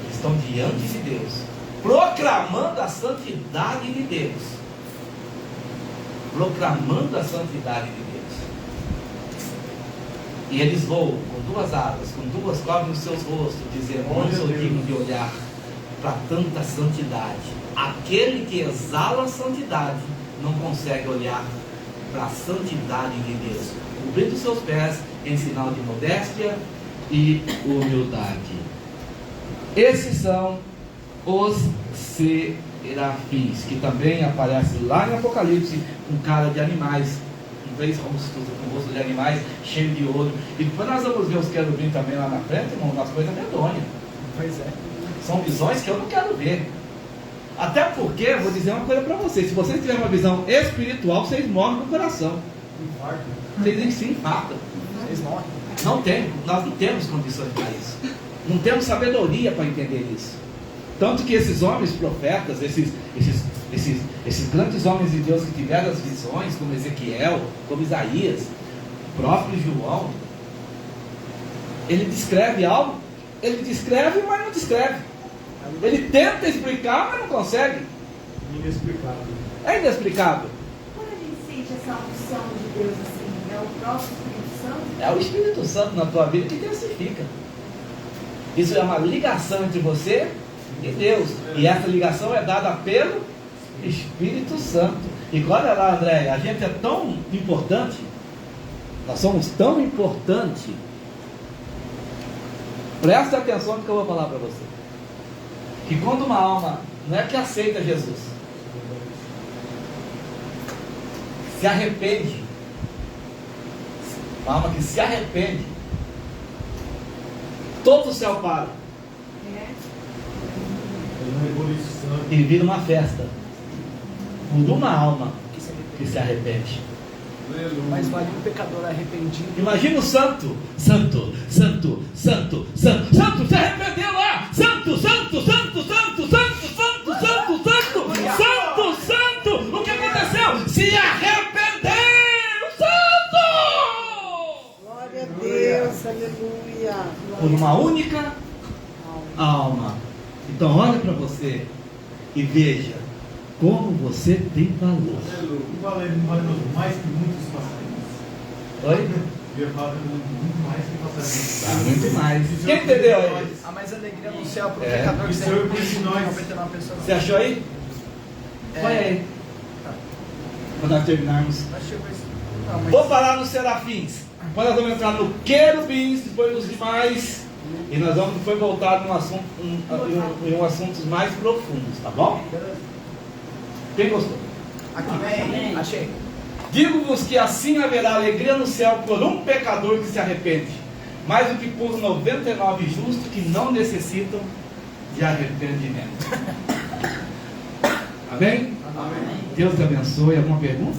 eles estão diante de Deus, proclamando a santidade de Deus, e eles voam com duas asas, com duas cobrem os seus rostos, dizendo: não sou digno de olhar para tanta santidade. Aquele que exala a santidade não consegue olhar para a santidade de Deus, cobrindo seus pés em sinal de modéstia e humildade. Esses são os serafins, que também aparecem lá em Apocalipse com cara de animais, com 3 rostos, com rosto de animais, cheio de ouro. E depois nós vamos ver os querubins também lá na frente, irmão, umas coisas medonhas. Pois é. São visões que eu não quero ver. Até porque, eu vou dizer uma coisa para vocês: se vocês tiverem uma visão espiritual, vocês morrem no coração. Vocês se infartam. Vocês morrem. Não tem, nós não temos condições para isso. Não temos sabedoria para entender isso. Tanto que esses homens profetas, esses grandes homens de Deus que tiveram as visões, como Ezequiel, como Isaías, o próprio João, ele descreve algo, ele descreve, mas não descreve. Ele tenta explicar, mas não consegue. Inexplicável. É inexplicável. Quando a gente sente essa unção de Deus assim, é o próprio Espírito Santo? É o Espírito Santo na tua vida que testifica. Isso é uma ligação entre você de Deus. E essa ligação é dada pelo Espírito Santo. E olha lá, André, a gente é tão importante, nós somos tão importantes. Presta atenção no que eu vou falar para você. Que quando uma alma não é que aceita Jesus, se arrepende, uma alma que se arrepende, todo o céu para e vira uma festa por uma alma que se arrepende. Mas vale um pecador arrependido. Imagina o santo, santo, santo, santo, santo, santo, se arrependeu lá, santo, santo, santo, santo, santo, santo, santo, santo, santo, santo, o que aconteceu? Se arrependeu, santo! Glória a Deus, aleluia. Por uma única alma. Então olha para você e veja como você tem valor. Valemos mais que muitos passarinhos. Oi? Muito mais que passarinhos. Muito mais. Quem entendeu aí? Há mais alegria no céu para o É. pecador que O se Senhor arrepende conhece que nós. 99 pessoas. Você achou aí? Põe aí. Quando nós terminarmos. Mas chegou esse. Não, mas... Vou falar nos serafins. Depois nós vamos entrar no querubins, depois nos demais. E nós vamos depois voltar num assunto, em um assuntos mais profundos, tá bom? Quem gostou? Aqui, achei. Digo-vos que assim haverá alegria no céu por um pecador que se arrepende, mais do que por 99 justos que não necessitam de arrependimento. Amém? Amém. Deus te abençoe. Alguma pergunta?